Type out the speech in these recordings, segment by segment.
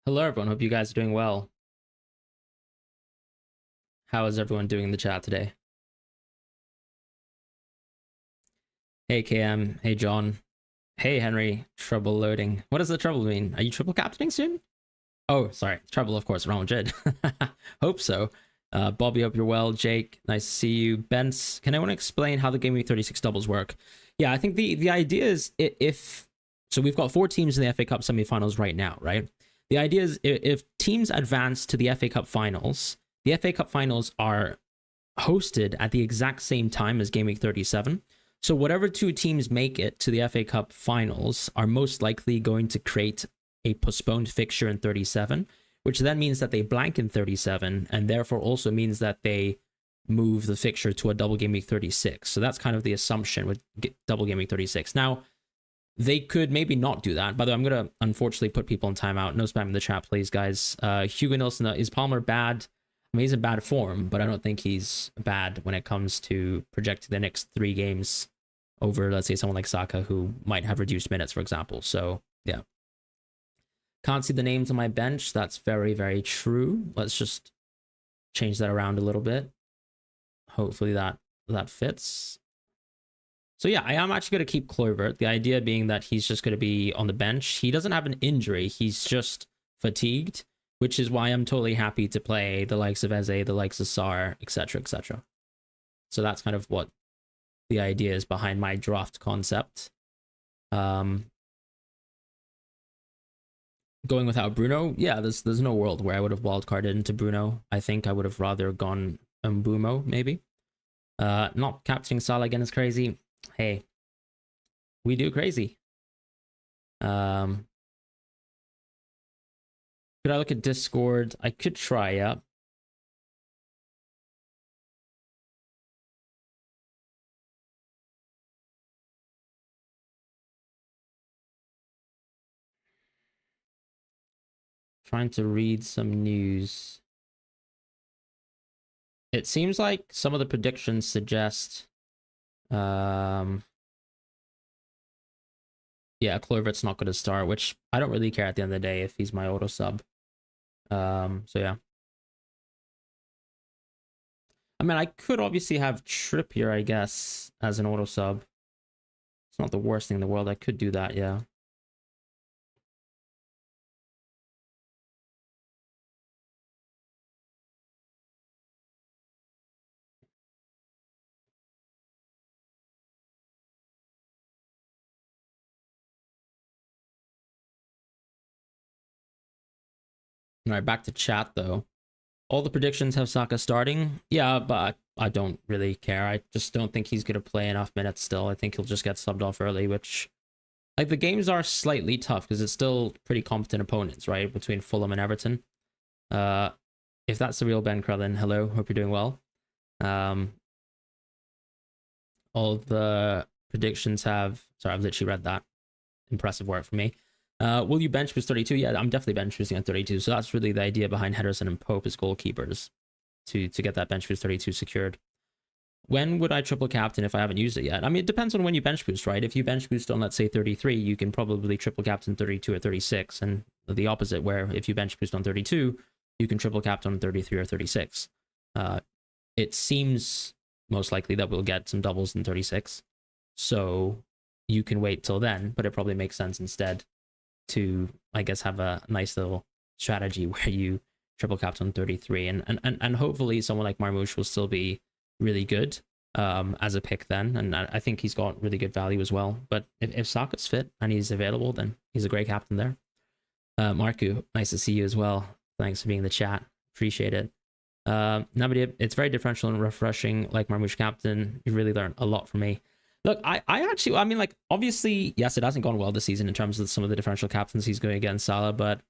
Hello, everyone. Hope you guys are doing well. How is everyone doing in the chat today? Hey, KM. Hey, John. Hey, Henry. Trouble loading. What does the trouble mean? Are you triple captaining soon? Oh, sorry. Trouble, of course. Real Madrid. Hope so. Bobby, hope you're well. Jake, nice to see you. Bence, can anyone explain how the Gameweek 36 doubles work? Yeah, I think the idea is if... So we've got 4 teams in the FA Cup semifinals right now, right? The idea is if teams advance to the FA Cup finals, the FA Cup finals are hosted at the exact same time as Game Week 37. So whatever 2 teams make it to the FA Cup finals are most likely going to create a postponed fixture in 37, which then means that they blank in 37, and therefore also means that they move the fixture to a double Game Week 36. So that's kind of the assumption with double Game Week 36. Now, they could maybe not do that. By the way, I'm going to unfortunately put people in timeout. No spam in the chat, please, guys. Hugo Nilsson, is Palmer bad? I mean, he's in bad form, but I don't think he's bad when it comes to projecting the next 3 games over, let's say, someone like Saka, who might have reduced minutes, for example. So, yeah. Can't see the names on my bench. That's very, very true. Let's just change that around a little bit. Hopefully that fits. So yeah, I am actually going to keep Kluivert. The idea being that he's just going to be on the bench. He doesn't have an injury. He's just fatigued, which is why I'm totally happy to play the likes of Eze, the likes of Sar, etc., etc. So that's kind of what the idea is behind my draft concept. Going without Bruno, yeah, there's no world where I would have wildcarded into Bruno. I think I would have rather gone Mbumo, maybe. Not capturing Salah again is crazy. Hey, we do crazy. Could I look at Discord? I could try, yeah. Trying to read some news. It seems like some of the predictions suggest yeah, Kluivert's not going to start, which I don't really care at the end of the day if he's my auto sub. So yeah. I mean, I could obviously have Trippier, I guess, as an auto sub. It's not the worst thing in the world. I could do that, yeah. All right, back to chat though. All the predictions have Saka starting. Yeah, but I don't really care. I just don't think he's going to play enough minutes still. I think he'll just get subbed off early, which... Like, the games are slightly tough because it's still pretty competent opponents, right? Between Fulham and Everton. If that's the real Ben Krellin, hello. Hope you're doing well. All the predictions have... Sorry, I've literally read that. Impressive work for me. Will you bench boost 32? Yeah, I'm definitely bench boosting at 32. So that's really the idea behind Henderson and Pope as goalkeepers to get that bench boost 32 secured. When would I triple captain if I haven't used it yet? I mean, it depends on when you bench boost, right? If you bench boost on, let's say, 33, you can probably triple captain 32 or 36. And the opposite, where if you bench boost on 32, you can triple captain on 33 or 36. It seems most likely that we'll get some doubles in 36. So you can wait till then, but it probably makes sense instead to, I guess, have a nice little strategy where you triple captain on 33. And hopefully someone like Marmoush will still be really good as a pick then, and I think he's got really good value as well. But if Saka's fit and he's available, then he's a great captain there. Marku, nice to see you as well. Thanks for being in the chat, appreciate it. Nobody, it's very differential and refreshing, like Marmoush captain. You really learned a lot from me. Look, I mean, like, obviously, yes, it hasn't gone well this season in terms of some of the differential captains he's going against Salah, but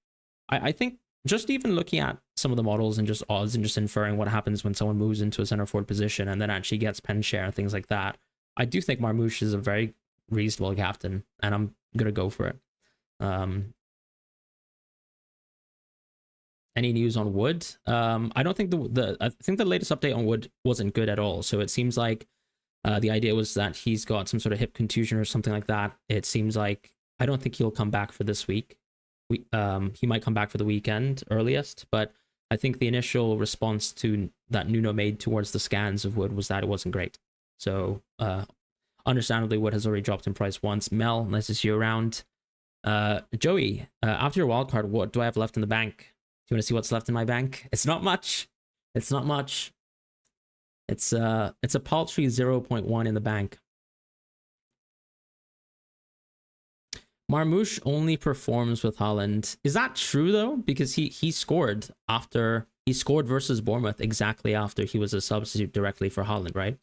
I think just even looking at some of the models and just odds and just inferring what happens when someone moves into a center forward position and then actually gets pen share and things like that, I do think Marmoush is a very reasonable captain, and I'm gonna go for it. Any news on Wood? I don't think I think the latest update on Wood wasn't good at all. So it seems like the idea was that he's got some sort of hip contusion or something like that. It seems like I don't think he'll come back for this week. he might come back for the weekend earliest, but I think the initial response to that Nuno made towards the scans of Wood was that it wasn't great. So understandably, Wood has already dropped in price once. Mel, nice to see you around. Joey, after your wildcard, what do I have left in the bank? Do you want to see what's left in my bank? It's not much. It's not much. It's a paltry 0.1 in the bank. Marmoush only performs with Haaland. Is that true though? Because he scored versus Bournemouth exactly after he was a substitute directly for Haaland, right?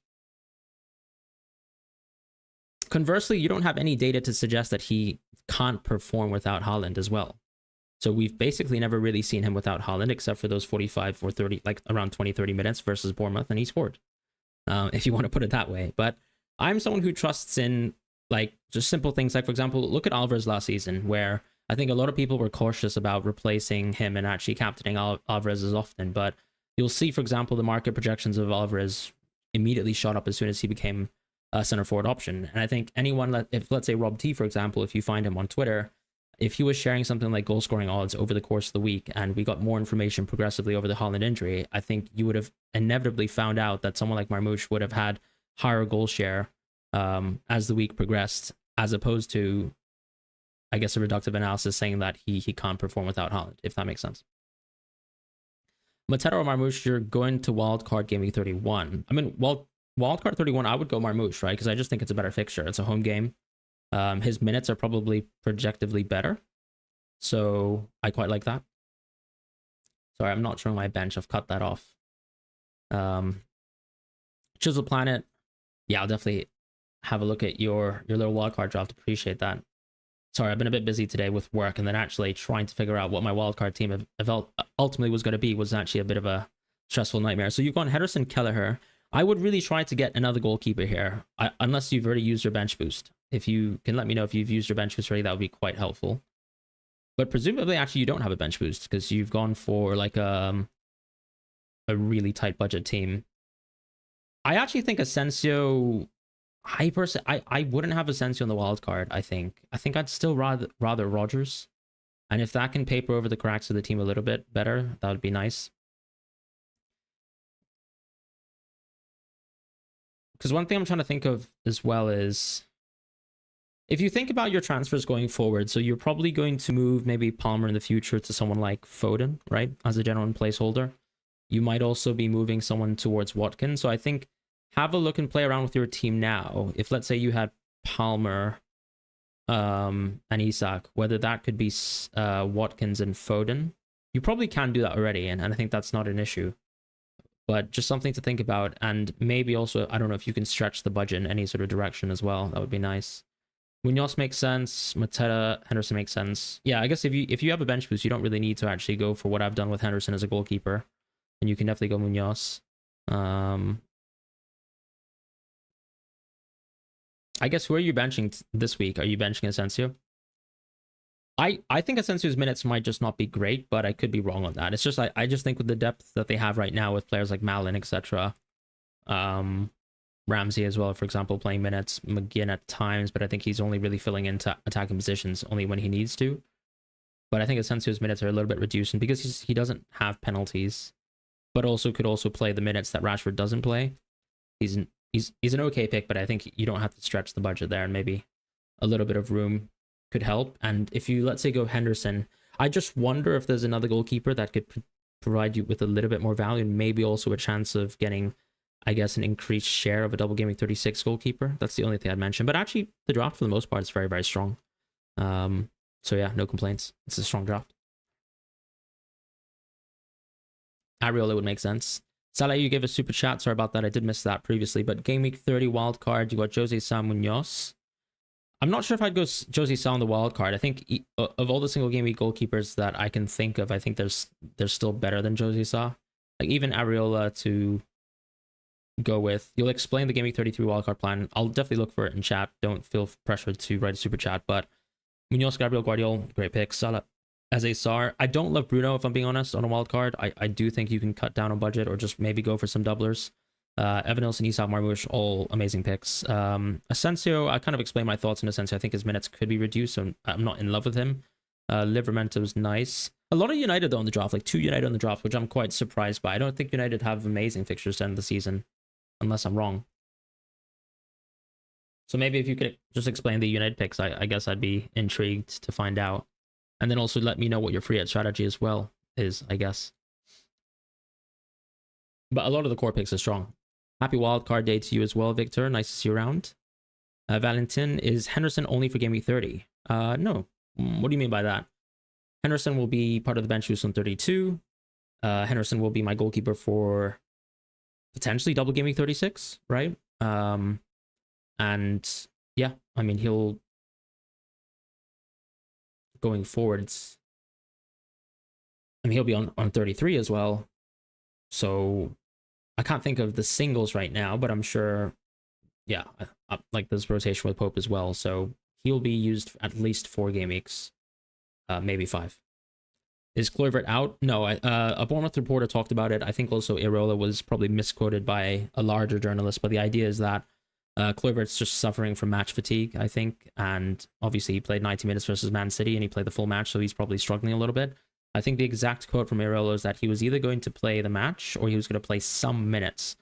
Conversely, you don't have any data to suggest that he can't perform without Haaland as well. So we've basically never really seen him without Haaland except for those 45 or 30, like around 20-30 minutes versus Bournemouth, and he scored. If you want to put it that way. But I'm someone who trusts in like just simple things. Like, for example, look at Alvarez last season, where I think a lot of people were cautious about replacing him and actually captaining Alvarez as often. But you'll see, for example, the market projections of Alvarez immediately shot up as soon as he became a center forward option. And I think anyone, if let's say Rob T, for example, if you find him on Twitter, if he was sharing something like goal scoring odds over the course of the week and we got more information progressively over the Haaland injury, I think you would have inevitably found out that someone like Marmoush would have had higher goal share as the week progressed, as opposed to, I guess, a reductive analysis saying that he can't perform without Haaland, if that makes sense. Mateta or Marmoush, you're going to wildcard Game Week 31. I mean, wildcard 31, I would go Marmoush, right? Because I just think it's a better fixture. It's a home game. His minutes are probably projectively better. So I quite like that. Sorry, I'm not showing my bench. I've cut that off. Chisel Planet. Yeah, I'll definitely have a look at your little wildcard draft. Appreciate that. Sorry, I've been a bit busy today with work, and then actually trying to figure out what my wildcard team ultimately was going to be was actually a bit of a stressful nightmare. So you've gone Henderson, Kelleher. I would really try to get another goalkeeper here, unless you've already used your bench boost. If you can let me know if you've used your bench boost already, that would be quite helpful. But presumably, actually, you don't have a bench boost because you've gone for like a really tight budget team. I actually think Asensio. I wouldn't have Asensio on the wild card. I think I'd still rather Rodgers, and if that can paper over the cracks of the team a little bit better, that would be nice. Because one thing I'm trying to think of as well is, if you think about your transfers going forward, so you're probably going to move maybe Palmer in the future to someone like Foden, right, as a general placeholder. You might also be moving someone towards Watkins. So I think have a look and play around with your team now. If let's say you had Palmer and Isak, whether that could be Watkins and Foden, you probably can do that already, and I think that's not an issue. But just something to think about, and maybe also, I don't know if you can stretch the budget in any sort of direction as well. That would be nice. Munoz makes sense. Mateta, Henderson makes sense. Yeah, I guess if you have a bench boost, you don't really need to actually go for what I've done with Henderson as a goalkeeper, and you can definitely go Munoz. I guess who are you benching this week? Are you benching Asensio? I think Asensio's minutes might just not be great, but I could be wrong on that. It's just I just think with the depth that they have right now with players like Malin, etc. Ramsey as well, for example, playing minutes. McGinn at times, but I think he's only really filling into attacking positions only when he needs to. But I think Asensio's minutes are a little bit reduced, and because he doesn't have penalties, but also could also play the minutes that Rashford doesn't play. He's an okay pick, but I think you don't have to stretch the budget there, and maybe a little bit of room could help. And if you, let's say, go Henderson, I just wonder if there's another goalkeeper that could provide you with a little bit more value, and maybe also a chance of getting, I guess, an increased share of a double Gameweek 36 goalkeeper. That's the only thing I'd mention. But actually, the draft for the most part is very, very strong. So yeah, no complaints. It's a strong draft. Ariola would make sense. Salah, you gave a super chat. Sorry about that. I did miss that previously. But Game Week 30 wildcard, you got Jose Sa Munoz. I'm not sure if I'd go Jose Sa on the wildcard. I think of all the single game week goalkeepers that I can think of, I think there's still better than Jose Sa. Like even Ariola to go with. You'll explain the Game Week 33 wildcard plan. I'll definitely look for it in chat. Don't feel pressured to write a super chat. But Munoz, Gabriel, Guardiola, great picks. Salah as a SAR. I don't love Bruno, if I'm being honest, on a wild card. I do think you can cut down on budget or just maybe go for some doublers. Evan Nilsson, Isak, Marmoush, all amazing picks. Asensio, I kind of explained my thoughts on Asensio. I think his minutes could be reduced, so I'm not in love with him. Livermento's nice. A lot of United though on the draft, like 2 United on the draft, which I'm quite surprised by. I don't think United have amazing fixtures to end the season, unless I'm wrong. So maybe if you could just explain the United picks, I guess I'd be intrigued to find out. And then also let me know what your free hit strategy as well is, I guess. But a lot of the core picks are strong. Happy wildcard day to you as well, Victor. Nice to see you around. Valentin, is Henderson only for Gameweek 30? No. What do you mean by that? Henderson will be part of the bench boost on 32. Henderson will be my goalkeeper for potentially double Gameweek 36, right? And yeah, I mean, he'll going forwards. I mean, he'll be on 33 as well. So I can't think of the singles right now, but I'm sure, yeah, like this rotation with Pope as well. So he'll be used at least 4 game weeks, maybe 5. Is Kluivert out? No, a Bournemouth reporter talked about it. I think also Irola was probably misquoted by a larger journalist, but the idea is that Kluivert's just suffering from match fatigue, I think, and obviously he played 90 minutes versus Man City and he played the full match, so he's probably struggling a little bit. I think the exact quote from Irola is that he was either going to play the match or he was going to play some minutes.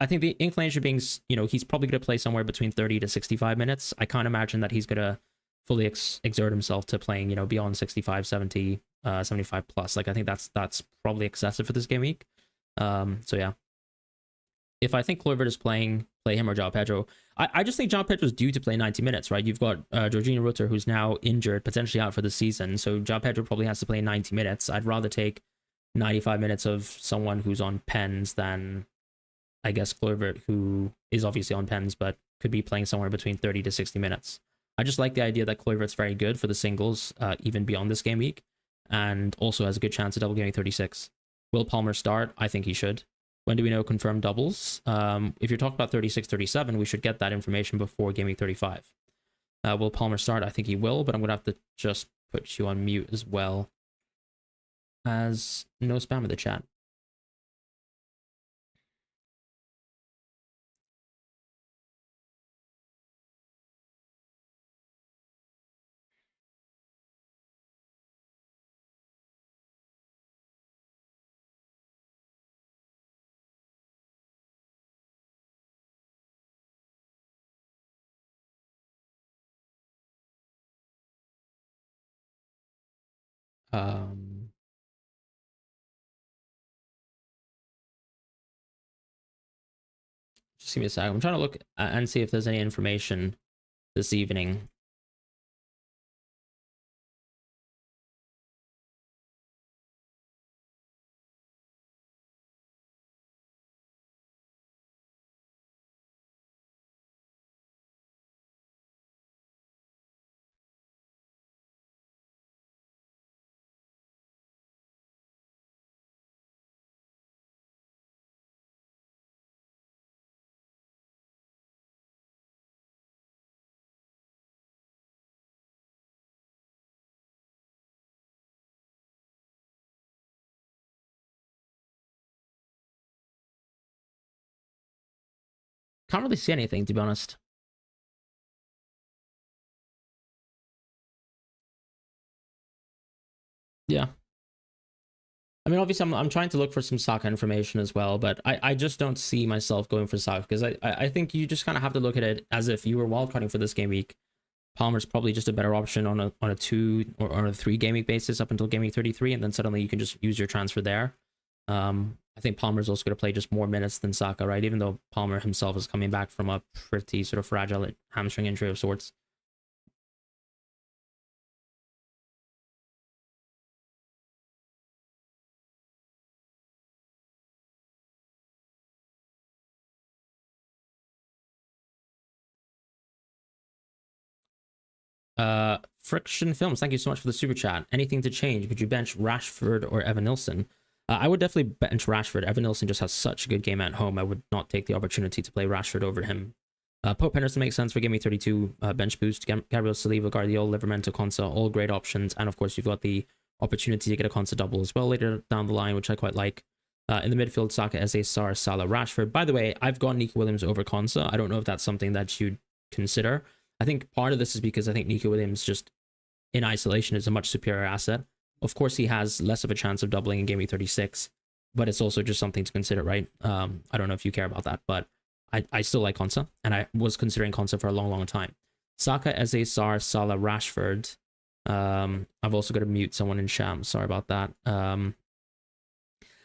I think the inclination being, you know, he's probably going to play somewhere between 30 to 65 minutes. I can't imagine that he's going to fully exert himself to playing, you know, beyond 65, 70, 75 plus. Like, I think that's probably excessive for this game week. So yeah. If I think Kluivert is playing, play him or João Pedro. I just think João Pedro is due to play 90 minutes, right? You've got Jorginho Rutter, who's now injured, potentially out for the season. So João Pedro probably has to play 90 minutes. I'd rather take 95 minutes of someone who's on pens than, I guess, Kluivert, who is obviously on pens, but could be playing somewhere between 30 to 60 minutes. I just like the idea that Kluivert's very good for the singles, even beyond this game week, and also has a good chance of double Gameweek 36. Will Palmer start? I think he should. When do we know confirmed doubles? If you're talking about 36, 37, we should get that information before Gameweek 35. Will Palmer start? I think he will, but I'm going to have to just put you on mute as well, as no spam in the chat. Just give me a sec. I'm trying to look and see if there's any information this evening. Can't really see anything, to be honest. Yeah. I mean, obviously, I'm trying to look for some Saka information as well, but I just don't see myself going for Saka, because I think you just kind of have to look at it as if you were wildcarding for this game week. Palmer's probably just a better option on a 2 or on a 3 game week basis up until game week 33, and then suddenly you can just use your transfer there. I think Palmer's also going to play just more minutes than Saka, right? Even though Palmer himself is coming back from a pretty sort of fragile hamstring injury of sorts. Friction Films, thank you so much for the super chat. Anything to change? Would you bench Rashford or Evan Nilsson? I would definitely bench Rashford. Evan Nilsson just has such a good game at home. I would not take the opportunity to play Rashford over him. Pope Henderson makes sense for Game Week 32 bench boost. Gabriel Saliba, Guardiola, Livermento, Konsa, all great options. And of course, you've got the opportunity to get a Konsa double as well later down the line, which I quite like. In the midfield, Saka, Eze, Sarr, Salah, Rashford. By the way, I've got Nico Williams over Konsa. I don't know if that's something that you'd consider. I think part of this is because I think Nico Williams just in isolation is a much superior asset. Of course, he has less of a chance of doubling in Gameweek 36, but it's also just something to consider, right? I don't know if you care about that, but I still like Konsa, and I was considering Konsa for a long, long time. Saka, Eze, Sarr, Salah, Rashford. I've also got to mute someone in Sham. Sorry about that.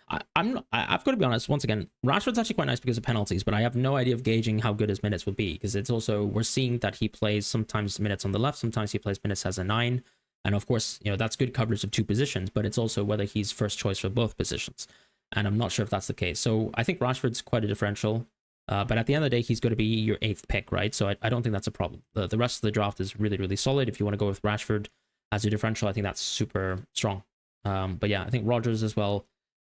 I've got to be honest. Once again, Rashford's actually quite nice because of penalties, but I have no idea of gauging how good his minutes will be because it's also we're seeing that he plays sometimes minutes on the left, sometimes he plays minutes as a 9, and of course that's good coverage of 2 positions, but it's also whether he's first choice for both positions, and I'm not sure if that's the case. So I think Rashford's quite a differential, but at the end of the day, he's going to be your 8th pick, right? So I don't think that's a problem. The rest of the draft is really, really solid. If you want to go with Rashford as your differential, I think that's super strong. But yeah, I think Rodgers as well.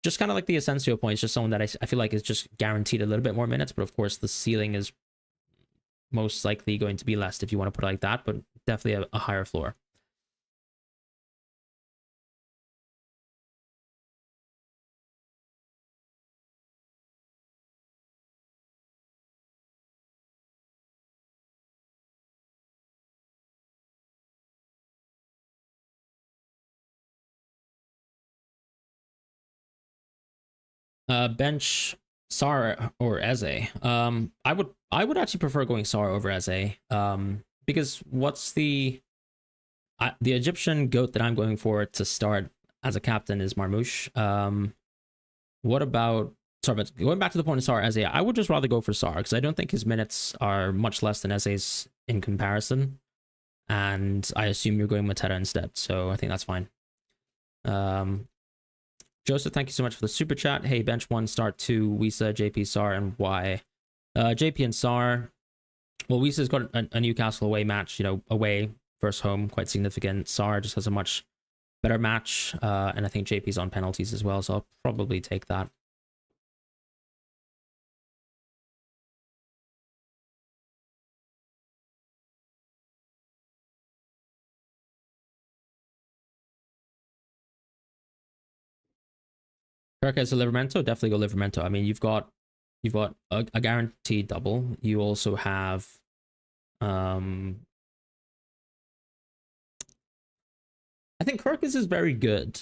Just kind of like the Asensio point, it's just someone that I feel like is just guaranteed a little bit more minutes, but of course the ceiling is most likely going to be less if you want to put it like that, but definitely a higher floor. Bench Sarr or Eze. I would actually prefer going Sarr over Eze. Because what's the Egyptian goat that I'm going for to start as a captain is Marmoush. What about sorry, but going back to the point of Sarr Eze, I would just rather go for Sarr because I don't think his minutes are much less than Eze's in comparison. And I assume you're going Mateta instead, so I think that's fine. Joseph, thank you so much for the super chat. Hey, bench 1, start 2, Wisa, JP, Sarr, and why? JP and Sarr. Well, Wisa's got a Newcastle away match, away versus home, quite significant. Sarr just has a much better match, and I think JP's on penalties as well, so I'll probably take that. Kirk as a Livermento, definitely go Livermento. I mean, you've got a guaranteed double. You also have I think Kirk is very good,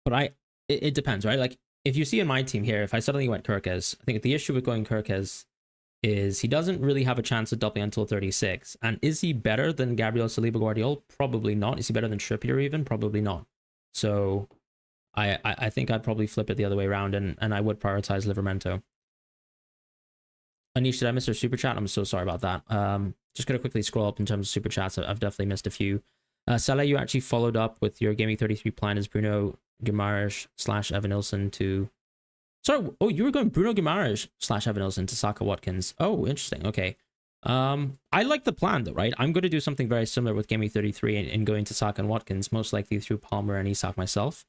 but it depends, right? Like if you see in my team here, if I suddenly went Kirkes, I think the issue with going Kirkes is he doesn't really have a chance of doubling until 36. And is he better than Gabriel Saliba Guardiola? Probably not. Is he better than Trippier even? Probably not. So I think I'd probably flip it the other way around and I would prioritize Livermento. Anish, did I miss your super chat? I'm so sorry about that. Just gonna quickly scroll up in terms of super chats. I've definitely missed a few. Salah, you actually followed up with your Gaming 33 plan as Bruno Guimaraes / Evan Nilsson to... Sorry, oh, you were going Bruno Guimaraes / Evan Nilsson to Saka Watkins. Oh, interesting. Okay. I like the plan though, right? I'm going to do something very similar with Gaming 33 and going to Saka and Watkins, most likely through Palmer and Isak myself.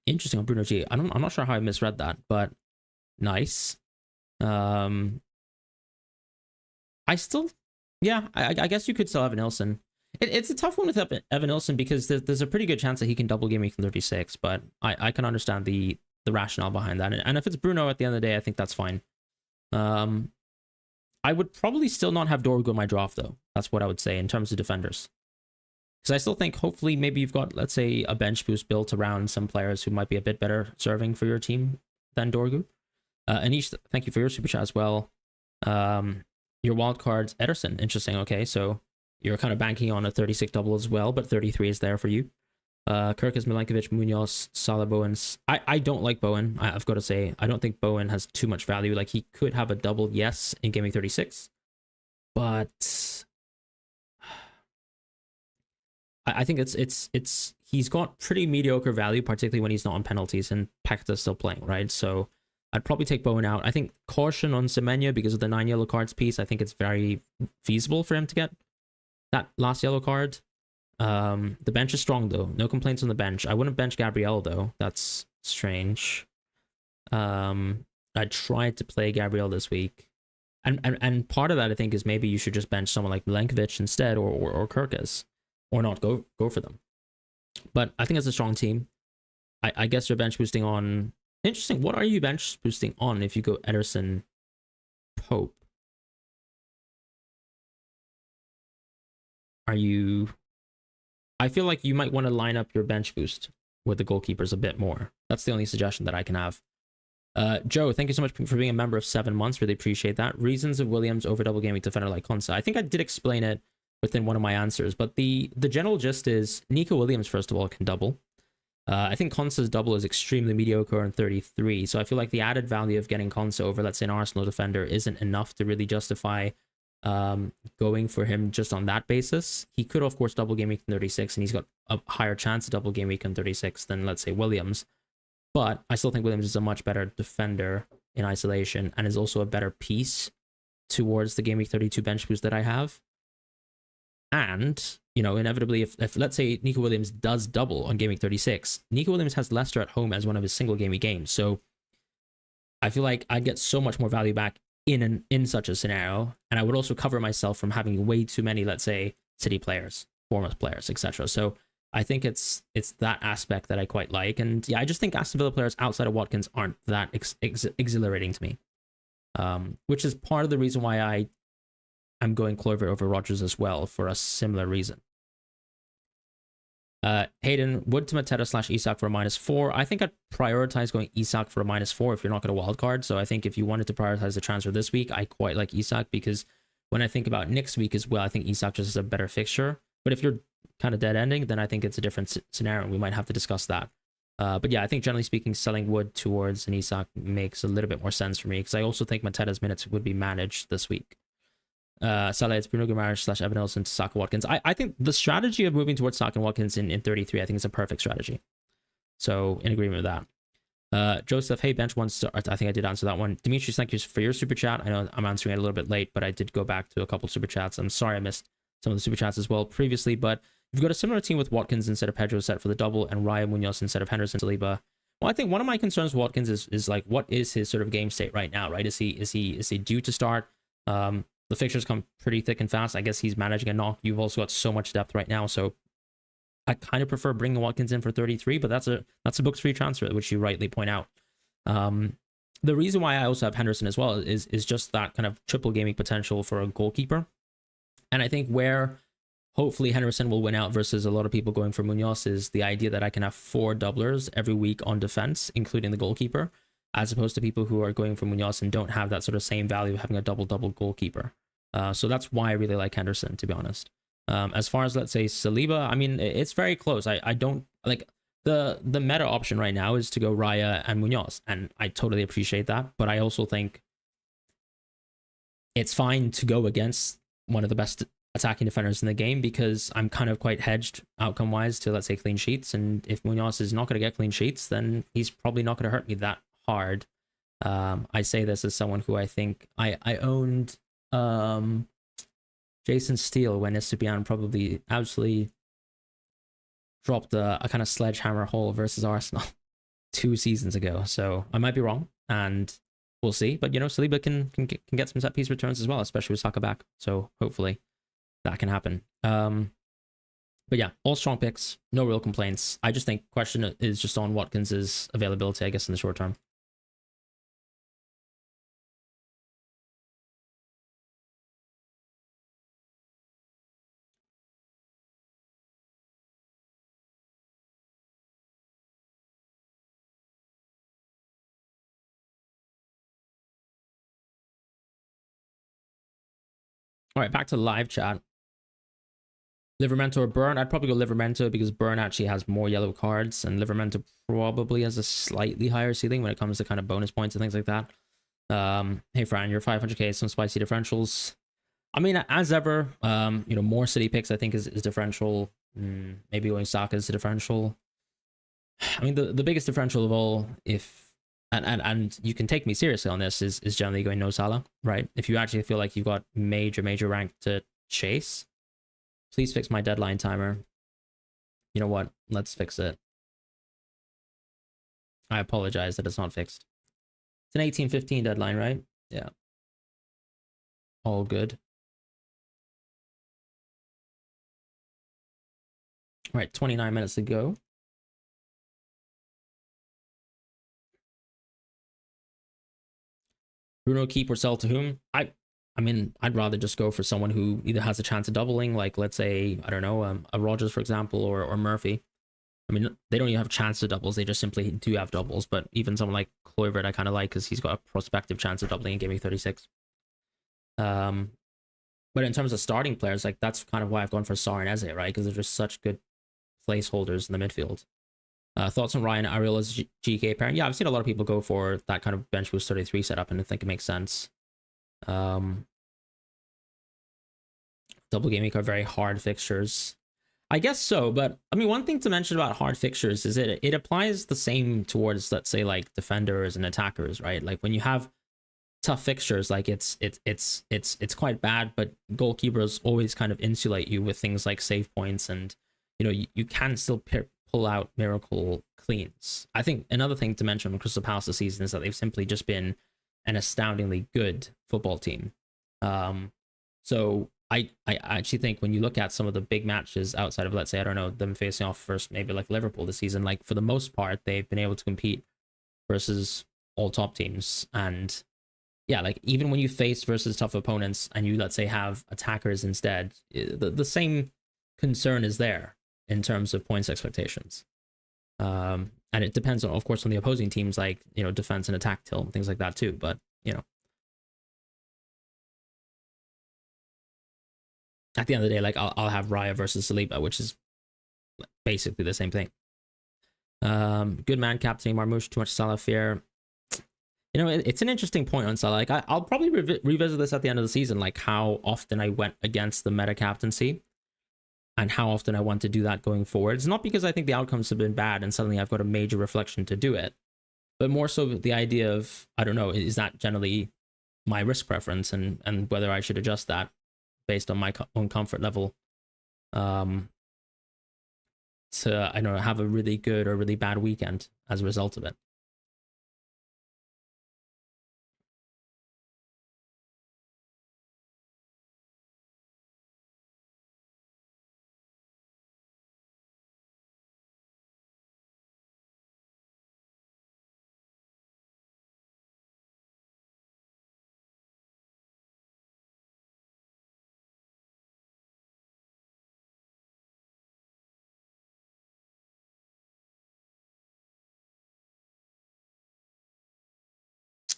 Interesting on Bruno G. I'm not sure how I misread that, but nice. I still, yeah, I guess you could still have Evan Nilsson. It's a tough one with Evan Nilsson because there's a pretty good chance that he can double Gameweek 36, but I can understand the rationale behind that. And if it's Bruno at the end of the day, I think that's fine. I would probably still not have Dorgu in my draft though. That's what I would say in terms of defenders. Because I still think hopefully maybe you've got, let's say, a bench boost built around some players who might be a bit better serving for your team than Dorgu. Anish, thank you for your super chat as well. Your wild cards, Ederson. Interesting. Okay, so you're kind of banking on a 36 double as well, but 33 is there for you. Kirkus, Milankovic, Munoz, Salah, Bowen. I don't like Bowen. I've got to say, I don't think Bowen has too much value. Like, he could have a double, yes, in Gaming 36, but I think he's got pretty mediocre value, particularly when he's not on penalties and Paqueta's still playing, right? So I'd probably take Bowen out. I think caution on Semenyo because of the 9 yellow cards piece. I think it's very feasible for him to get that last yellow card. The bench is strong though. No complaints on the bench. I wouldn't bench Gabriel though. That's strange. I tried to play Gabriel this week. And part of that I think is maybe you should just bench someone like Milenkovic instead or Kirkus. Or not go for them. But I think it's a strong team. I guess you're bench boosting on... Interesting. What are you bench boosting on if you go Ederson Pope? Are you... I feel like you might want to line up your bench boost with the goalkeepers a bit more. That's the only suggestion that I can have. Joe, thank you so much for being a member of 7 months. Really appreciate that. Reasons of Williams over double game week defender like Konsa. I think I did explain it within one of my answers, but the general gist is Nico Williams, first of all, can double. I think Konsa's double is extremely mediocre in 33, so I feel like the added value of getting Konsa over, let's say, an Arsenal defender isn't enough to really justify going for him just on that basis. He could, of course, double game week in 36, and he's got a higher chance of double game week in 36 than, let's say, Williams. But I still think Williams is a much better defender in isolation and is also a better piece towards the game week 32 bench boost that I have. And, you know, inevitably, if let's say Nico Williams does double on game week 36, Nico Williams has Leicester at home as one of his single game week games. So I feel like I'd get so much more value back in such a scenario. And I would also cover myself from having way too many, let's say, City players, Bournemouth players, etc. So I think it's that aspect that I quite like. And yeah, I just think Aston Villa players outside of Watkins aren't that exhilarating to me. Which is part of the reason why I'm going Kluivert over Rodgers as well, for a similar reason. Hayden, Wood to Mateta / Isak for a -4. I think I'd prioritize going Isak for a -4 if you're not going to wildcard. So I think if you wanted to prioritize the transfer this week, I quite like Isak, because when I think about next week as well, I think Isak just has a better fixture. But if you're kind of dead ending, then I think it's a different scenario, and we might have to discuss that. But yeah, I think generally speaking, selling Wood towards an Isak makes a little bit more sense for me, because I also think Mateta's minutes would be managed this week. Salah, it's Bruno Guimaraes / Evan Nelson to Saka Watkins. I think the strategy of moving towards Saka and Watkins in 33, I think is a perfect strategy. So in agreement with that. Joseph, hey, bench one star. I think I did answer that one. Demetrius, thank you for your super chat. I know I'm answering it a little bit late, but I did go back to a couple super chats. I'm sorry I missed some of the super chats as well previously, but you've got a similar team with Watkins instead of Pedro set for the double, and Ryan Munoz instead of Henderson Saliba. Well, I think one of my concerns with Watkins is like, what is his sort of game state right now, right? Is he due to start? The fixtures come pretty thick and fast. I guess he's managing a knock. You've also got so much depth right now, so I kind of prefer bringing Watkins in for 33, but that's a books free transfer, which you rightly point out. The reason why I also have Henderson as well is just that kind of triple gaming potential for a goalkeeper. And I think where hopefully Henderson will win out versus a lot of people going for Munoz is the idea that I can have 4 doublers every week on defense, including the goalkeeper, as opposed to people who are going for Munoz and don't have that sort of same value of having a double goalkeeper. So that's why I really like Henderson, to be honest. As far as, let's say, Saliba, I mean, it's very close. I don't like the meta option right now is to go Raya and Munoz, and I totally appreciate that. But I also think it's fine to go against one of the best attacking defenders in the game, because I'm kind of quite hedged outcome wise to, let's say, clean sheets. And if Munoz is not going to get clean sheets, then he's probably not going to hurt me that hard. I say this as someone who I think I owned Jason Steele when Esteban probably absolutely dropped a kind of sledgehammer hole versus Arsenal 2 seasons ago. So I might be wrong, and we'll see. But, you know, Saliba can get some set piece returns as well, especially with Saka back. So hopefully that can happen. But yeah, all strong picks, no real complaints. I just think question is just on Watkins's availability, I guess, in the short term. All right, back to live chat. Livermento or Burn? I'd probably go Livermento, because Burn actually has more yellow cards, and Livermento probably has a slightly higher ceiling when it comes to kind of bonus points and things like that. Hey Fran, you're 500k, some spicy differentials. I mean, as ever, you know, more City picks I think is differential. Maybe going Saka is a differential. I mean, the biggest differential of all, if and you can take me seriously on this, is generally going no Salah, right? If you actually feel like you've got major rank to chase, please fix my deadline timer. You know what? Let's fix it. I apologize that it's not fixed. It's an 18:15 deadline, right? Yeah. All good. All right, 29 minutes to go. Bruno keep or sell to whom? I mean, I'd rather just go for someone who either has a chance of doubling, like let's say, I don't know, a Rogers, for example, or Murphy. I mean, they don't even have chance of doubles, they just simply do have doubles. But even someone like Kluivert, I kind of like because he's got a prospective chance of doubling in Game Week 36. But in terms of starting players, like that's kind of why I've gone for Sar and Eze, right? Because they're just such good placeholders in the midfield. Thoughts on Ryan Ariola's GK pairing? Yeah, I've seen a lot of people go for that kind of bench boost 33 setup, and I think it makes sense. Double game week are very hard fixtures. I guess so, but I mean, one thing to mention about hard fixtures is it applies the same towards, let's say, like defenders and attackers, right? Like when you have tough fixtures, like it's quite bad, but goalkeepers always kind of insulate you with things like save points, and you know you can still pull out miracle cleans. I think another thing to mention on Crystal Palace this season is that they've simply just been an astoundingly good football team. So I actually think when you look at some of the big matches outside of, let's say, I don't know, them facing off first, maybe like Liverpool this season, like for the most part, they've been able to compete versus all top teams. And yeah, like even when you face versus tough opponents and you, let's say, have attackers instead, the same concern is there in terms of points expectations. And it depends on, of course, on the opposing teams, like, you know, defense and attack tilt and things like that too. But, you know, at the end of the day, like I'll have Raya versus Saliba, which is basically the same thing. Good man captaining Marmoush, too much Salah fear. You know, it's an interesting point on Salah. Like I'll probably revisit this at the end of the season, like how often I went against the meta captaincy and how often I want to do that going forward. It's not because I think the outcomes have been bad and suddenly I've got a major reflection to do it, but more so the idea of, I don't know, is that generally my risk preference, and whether I should adjust that based on my own comfort level to, I don't know, have a really good or really bad weekend as a result of it.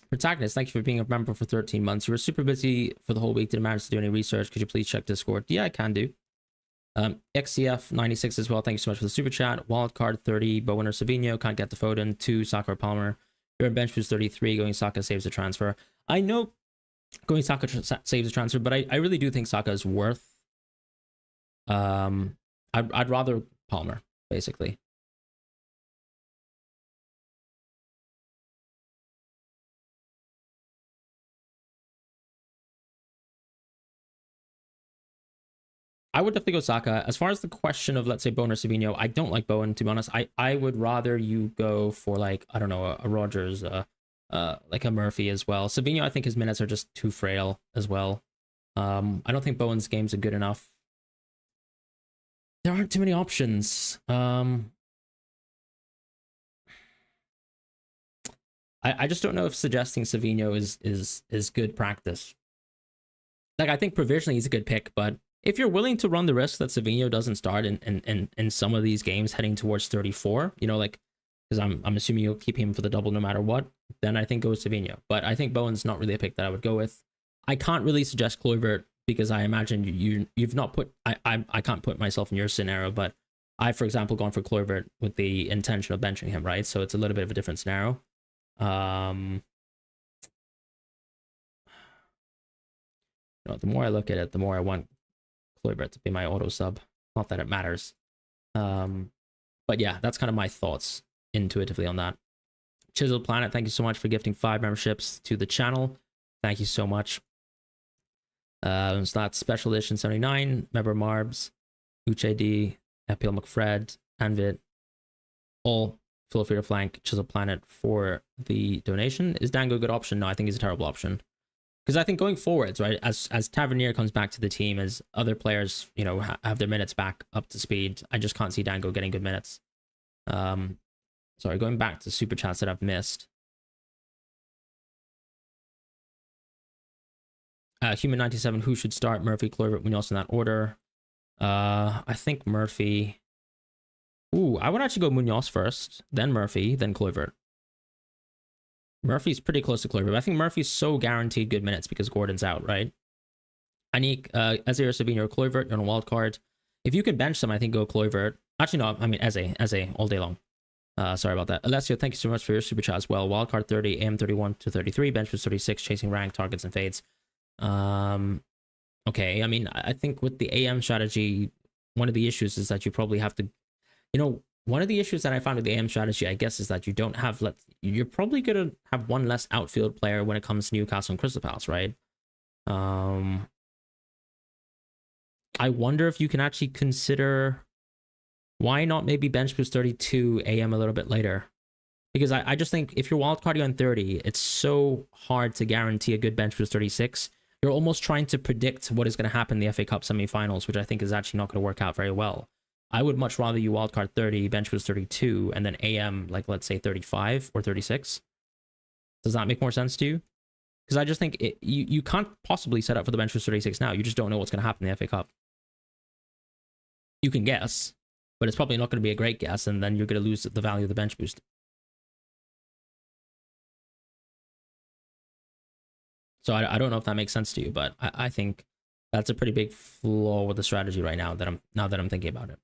Protagonist, thank you for being a member for 13 months. You were super busy for the whole week. Didn't manage to do any research. Could you please check Discord? Yeah, I can do. XCF96 as well. Thank you so much for the super chat. Wildcard 30, Bowen or Savino. Can't get the Foden. 2, Saka or Palmer. Your bench was 33. Going Saka saves the transfer. I know going Saka saves the transfer, but I really do think Saka is worth. I'd rather Palmer, basically. I would definitely go Saka. As far as the question of, let's say, Bowen or Savino, I don't like Bowen, to be honest. I would rather you go for, like, I don't know, a Rogers, like a Murphy as well. Savino, I think his minutes are just too frail as well. I don't think Bowen's games are good enough. There aren't too many options. I just don't know if suggesting Savino is good practice. Like, I think provisionally he's a good pick, but if you're willing to run the risk that Savino doesn't start in some of these games heading towards 34, you know, like, because I'm assuming you'll keep him for the double no matter what, then I think go with Savino. But I think Bowen's not really a pick that I would go with. I can't really suggest Kluivert because I imagine you've not put, I can't put myself in your scenario, but I, for example, gone for Kluivert with the intention of benching him, right? So it's a little bit of a different scenario. You know, the more I look at it, the more I want Kluivert to be my auto sub. Not that it matters. But yeah, that's kind of my thoughts intuitively on that. Chisel Planet, thank you so much for gifting 5 memberships to the channel. Thank you so much. So that's Special Edition 79, Member Marbs, UCHD, FPL McFred, Anvit, all feel free to flank Chisel Planet for the donation. Is Dango a good option? No, I think he's a terrible option. Because I think going forwards, right, as Tavernier comes back to the team, as other players, you know, have their minutes back up to speed, I just can't see Dango getting good minutes. Sorry, going back to super chats that I've missed. Human 97, who should start? Murphy, Kluivert, Munoz in that order. I think Murphy. Ooh, I would actually go Munoz first, then Murphy, then Kluivert. Murphy's pretty close to Kluivert. I think Murphy's so guaranteed good minutes because Gordon's out, right? I need Azir, Savino, or Kluivert on a wild card. If you can bench them, I think go Kluivert. Actually, no, I mean Eze all day long. Sorry about that. Alessio, thank you so much for your super chat as well. Wildcard 30, AM 31 to 33, bench was 36, chasing rank, targets, and fades. Okay, I mean, I think with the AM strategy, one of the issues is that you probably have to, one of the issues that I found with the AM strategy, I guess, is that you don't have, you're probably going to have one less outfield player when it comes to Newcastle and Crystal Palace, right? I wonder if you can actually consider, why not maybe bench boost 32 AM a little bit later? Because I just think if you're wildcarding on 30, it's so hard to guarantee a good bench boost 36. You're almost trying to predict what is going to happen in the FA Cup semi-finals, which I think is actually not going to work out very well. I would much rather you wildcard 30, bench boost 32, and then AM, like, let's say 35 or 36. Does that make more sense to you? Because I just think you can't possibly set up for the bench boost 36 now. You just don't know what's going to happen in the FA Cup. You can guess, but it's probably not going to be a great guess, and then you're going to lose the value of the bench boost. So I don't know if that makes sense to you, but I think that's a pretty big flaw with the strategy right now that I'm thinking about it.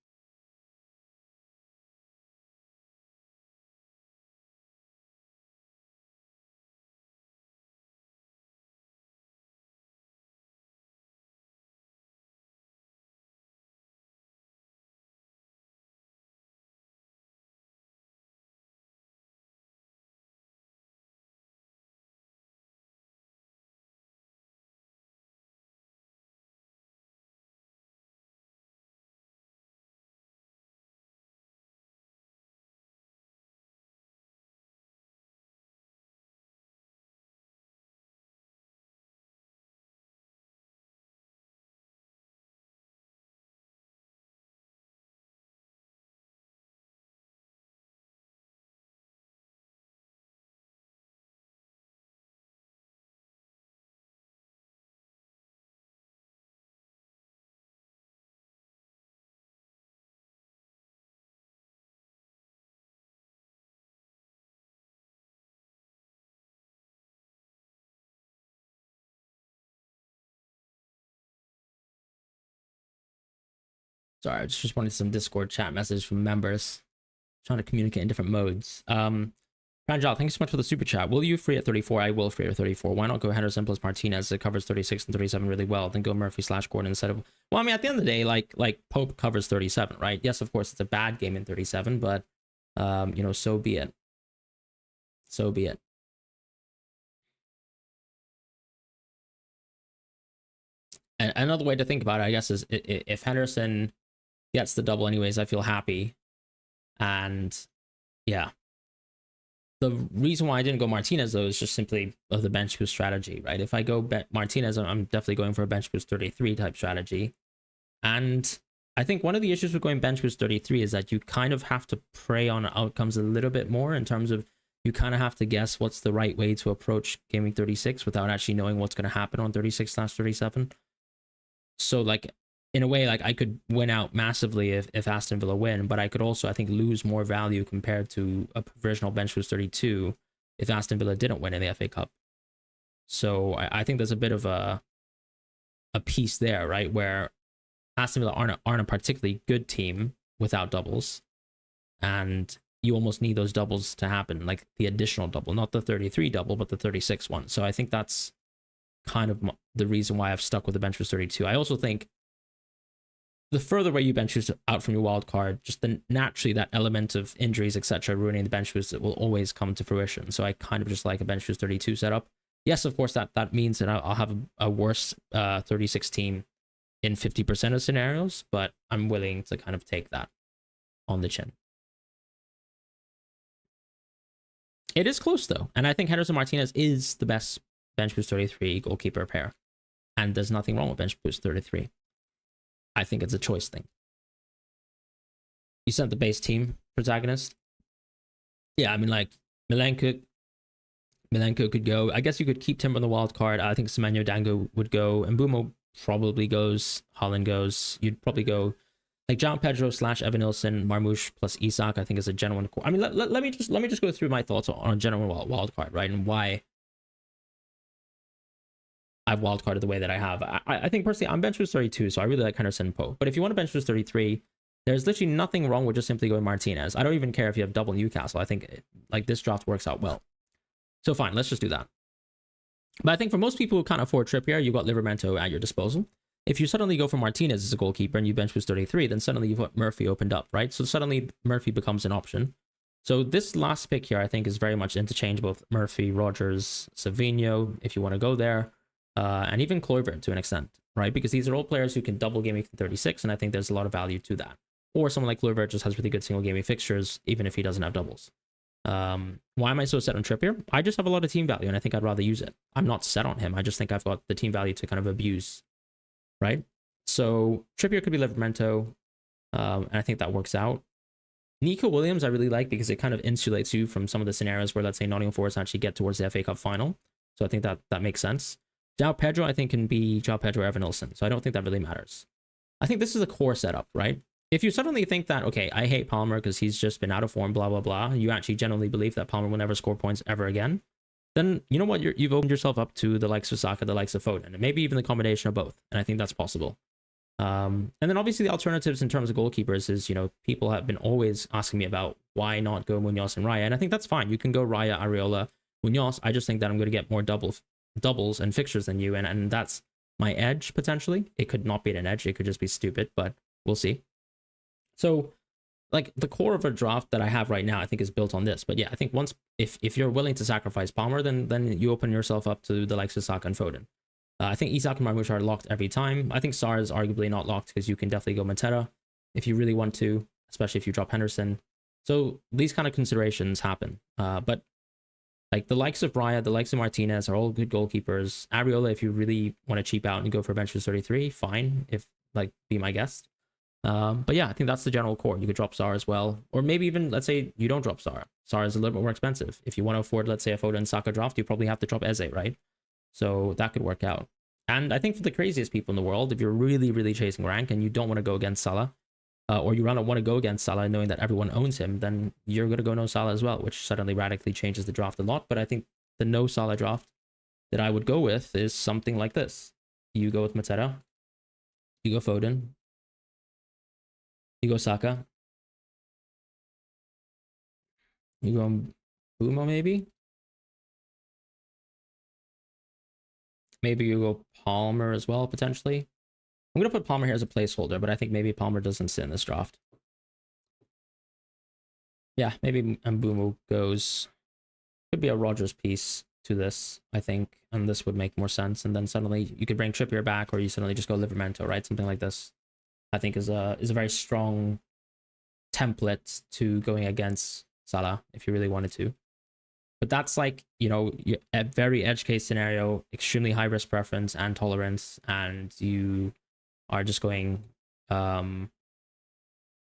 Sorry, I just responded to some Discord chat messages from members trying to communicate in different modes. Franjal, thank you so much for the super chat. Will you free at 34? I will free at 34. Why not go Henderson plus Martinez? It covers 36 and 37 really well. Then go Murphy / Gordon instead of. Well, I mean, at the end of the day, like Pope covers 37, right? Yes, of course, it's a bad game in 37, but so be it. So be it. And another way to think about it, I guess, is if Henderson gets the double anyways, I feel happy. And yeah. The reason why I didn't go Martinez, though, is just simply of the bench boost strategy, right? If I go Martinez, I'm definitely going for a bench boost 33 type strategy. And I think one of the issues with going bench boost 33 is that you kind of have to prey on outcomes a little bit more in terms of you kind of have to guess what's the right way to approach Gameweek 36 without actually knowing what's going to happen on 36/37. So, like, in a way, like, I could win out massively if Aston Villa win, but I could also, I think, lose more value compared to a provisional bench boost 32 if Aston Villa didn't win in the FA Cup. So I think there's a bit of a piece there, right, where Aston Villa aren't a particularly good team without doubles, and you almost need those doubles to happen, like the additional double, not the 33 double, but the 36 one. So I think that's kind of the reason why I've stuck with the bench boost 32. I also think the further away you bench boost out from your wild card, just naturally that element of injuries, etc., ruining the bench boost, it will always come to fruition. So I kind of just like a bench boost 32 setup. Yes, of course, that means that I'll have a worse 36 team in 50% of scenarios, but I'm willing to kind of take that on the chin. It is close, though, and I think Henderson Martinez is the best bench boost 33 goalkeeper pair, and there's nothing wrong with bench boost 33. I think it's a choice thing. You sent the base team protagonist. Yeah, I mean, like, Milenkovic Milenko could go. I guess you could keep Timber on the wild card. I think Semenyo Dango would go. And Mbumo probably goes. Holland goes. You'd probably go like John Pedro / Evan Nilsson, Marmoush plus Isak, I think is a genuine core. I mean, let me just go through my thoughts on a general wild card, right? And why I've wildcarded the way that I have. I think personally, I'm bench boost 32, so I really like Henderson and Pope. But if you want to bench boost 33, there's literally nothing wrong with just simply going Martinez. I don't even care if you have double Newcastle. I think like this draft works out well. So fine, let's just do that. But I think for most people who can't afford Trippier, you've got Livramento at your disposal. If you suddenly go for Martinez as a goalkeeper and you bench boost 33, then suddenly you've got Murphy opened up, right? So suddenly Murphy becomes an option. So this last pick here, I think, is very much interchangeable with Murphy, Rogers, Savinho, if you want to go there. And even Kluivert to an extent, right? Because these are all players who can double game week 36, and I think there's a lot of value to that. Or someone like Kluivert just has really good single game week fixtures, even if he doesn't have doubles. Why am I so set on Trippier? I just have a lot of team value, and I think I'd rather use it. I'm not set on him. I just think I've got the team value to kind of abuse, right? So Trippier could be Livramento, and I think that works out. Nico Williams I really like because it kind of insulates you from some of the scenarios where, let's say, Nottingham Forest actually get towards the FA Cup final. So I think that makes sense. João Pedro, I think, can be João Pedro or Evan Nilsson. So I don't think that really matters. I think this is a core setup, right? If you suddenly think that, okay, I hate Palmer because he's just been out of form, blah, blah, blah, you actually genuinely believe that Palmer will never score points ever again, then you know what? You've opened yourself up to the likes of Saka, the likes of Foden, and maybe even the combination of both. And I think that's possible. And then obviously the alternatives in terms of goalkeepers is, you know, people have been always asking me about why not go Munoz and Raya. And I think that's fine. You can go Raya, Areola, Munoz. I just think that I'm going to get more doubles and fixtures than you. And that's my edge, potentially. It could not be an edge. It could just be stupid, but we'll see. So like the core of a draft that I have right now, I think is built on this. But yeah, I think once, if you're willing to sacrifice Palmer, then you open yourself up to the likes of Saka and Foden. I think Isak and Marmoush are locked every time. I think Sarr is arguably not locked because you can definitely go Mateta if you really want to, especially if you drop Henderson. So these kind of considerations happen. But like the likes of Raya, the likes of Martinez are all good goalkeepers. Areola, if you really want to cheap out and go for bench boost 33, fine. If like be my guest. But yeah, I think that's the general core. You could drop Sarr as well. Or maybe even, let's say you don't drop Sarr. Sarr is a little bit more expensive. If you want to afford, let's say, a Foden and Saka draft, you probably have to drop Eze, right? So that could work out. And I think for the craziest people in the world, if you're really, really chasing rank and you don't want to go against Salah, or you want to go against Salah knowing that everyone owns him, then you're going to go no Salah as well, which suddenly radically changes the draft a lot. But I think the no Salah draft that I would go with is something like this. You go with Mateta, you go Foden, you go Saka, you go Bumo maybe? Maybe you go Palmer as well, potentially. I'm going to put Palmer here as a placeholder, but I think maybe Palmer doesn't sit in this draft. Yeah, maybe Mbumo goes. Could be a Rogers piece to this, I think, and this would make more sense. And then suddenly you could bring Trippier back, or you suddenly just go Livramento, right? Something like this, I think, is a very strong template to going against Salah if you really wanted to. But that's like, you know, a very edge case scenario, extremely high risk preference and tolerance, and you are just going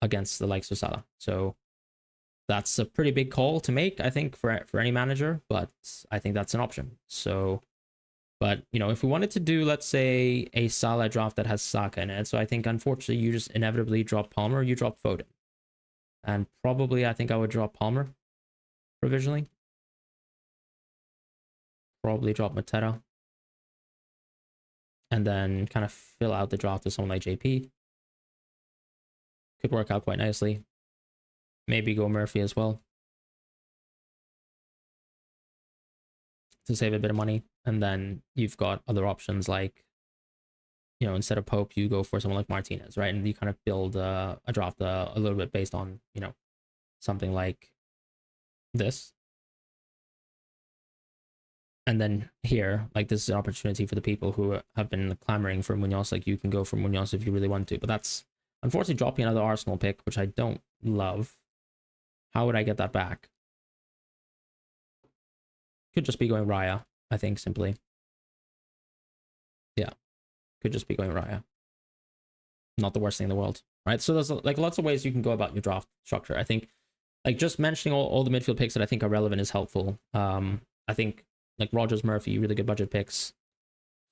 against the likes of Salah. So that's a pretty big call to make, I think, for any manager, but I think that's an option. So, but, you know, if we wanted to do, let's say, a Salah draft that has Saka in it, so I think, unfortunately, you just inevitably drop Palmer, you drop Foden. And probably, I think I would drop Palmer provisionally. Probably drop Mateta. And then kind of fill out the draft with someone like JP. Could work out quite nicely. Maybe go Murphy as well, to save a bit of money. And then you've got other options like, you know, instead of Pope, you go for someone like Martinez, right? And you kind of build a draft a little bit based on, you know, something like this. And then here, like, this is an opportunity for the people who have been clamoring for Munoz. Like, you can go for Munoz if you really want to. But that's, unfortunately, dropping another Arsenal pick, which I don't love. How would I get that back? Could just be going Raya, I think, simply. Yeah. Could just be going Raya. Not the worst thing in the world, right? So there's, like, lots of ways you can go about your draft structure. I think, like, just mentioning all the midfield picks that I think are relevant is helpful. I think like Rogers, Murphy, really good budget picks.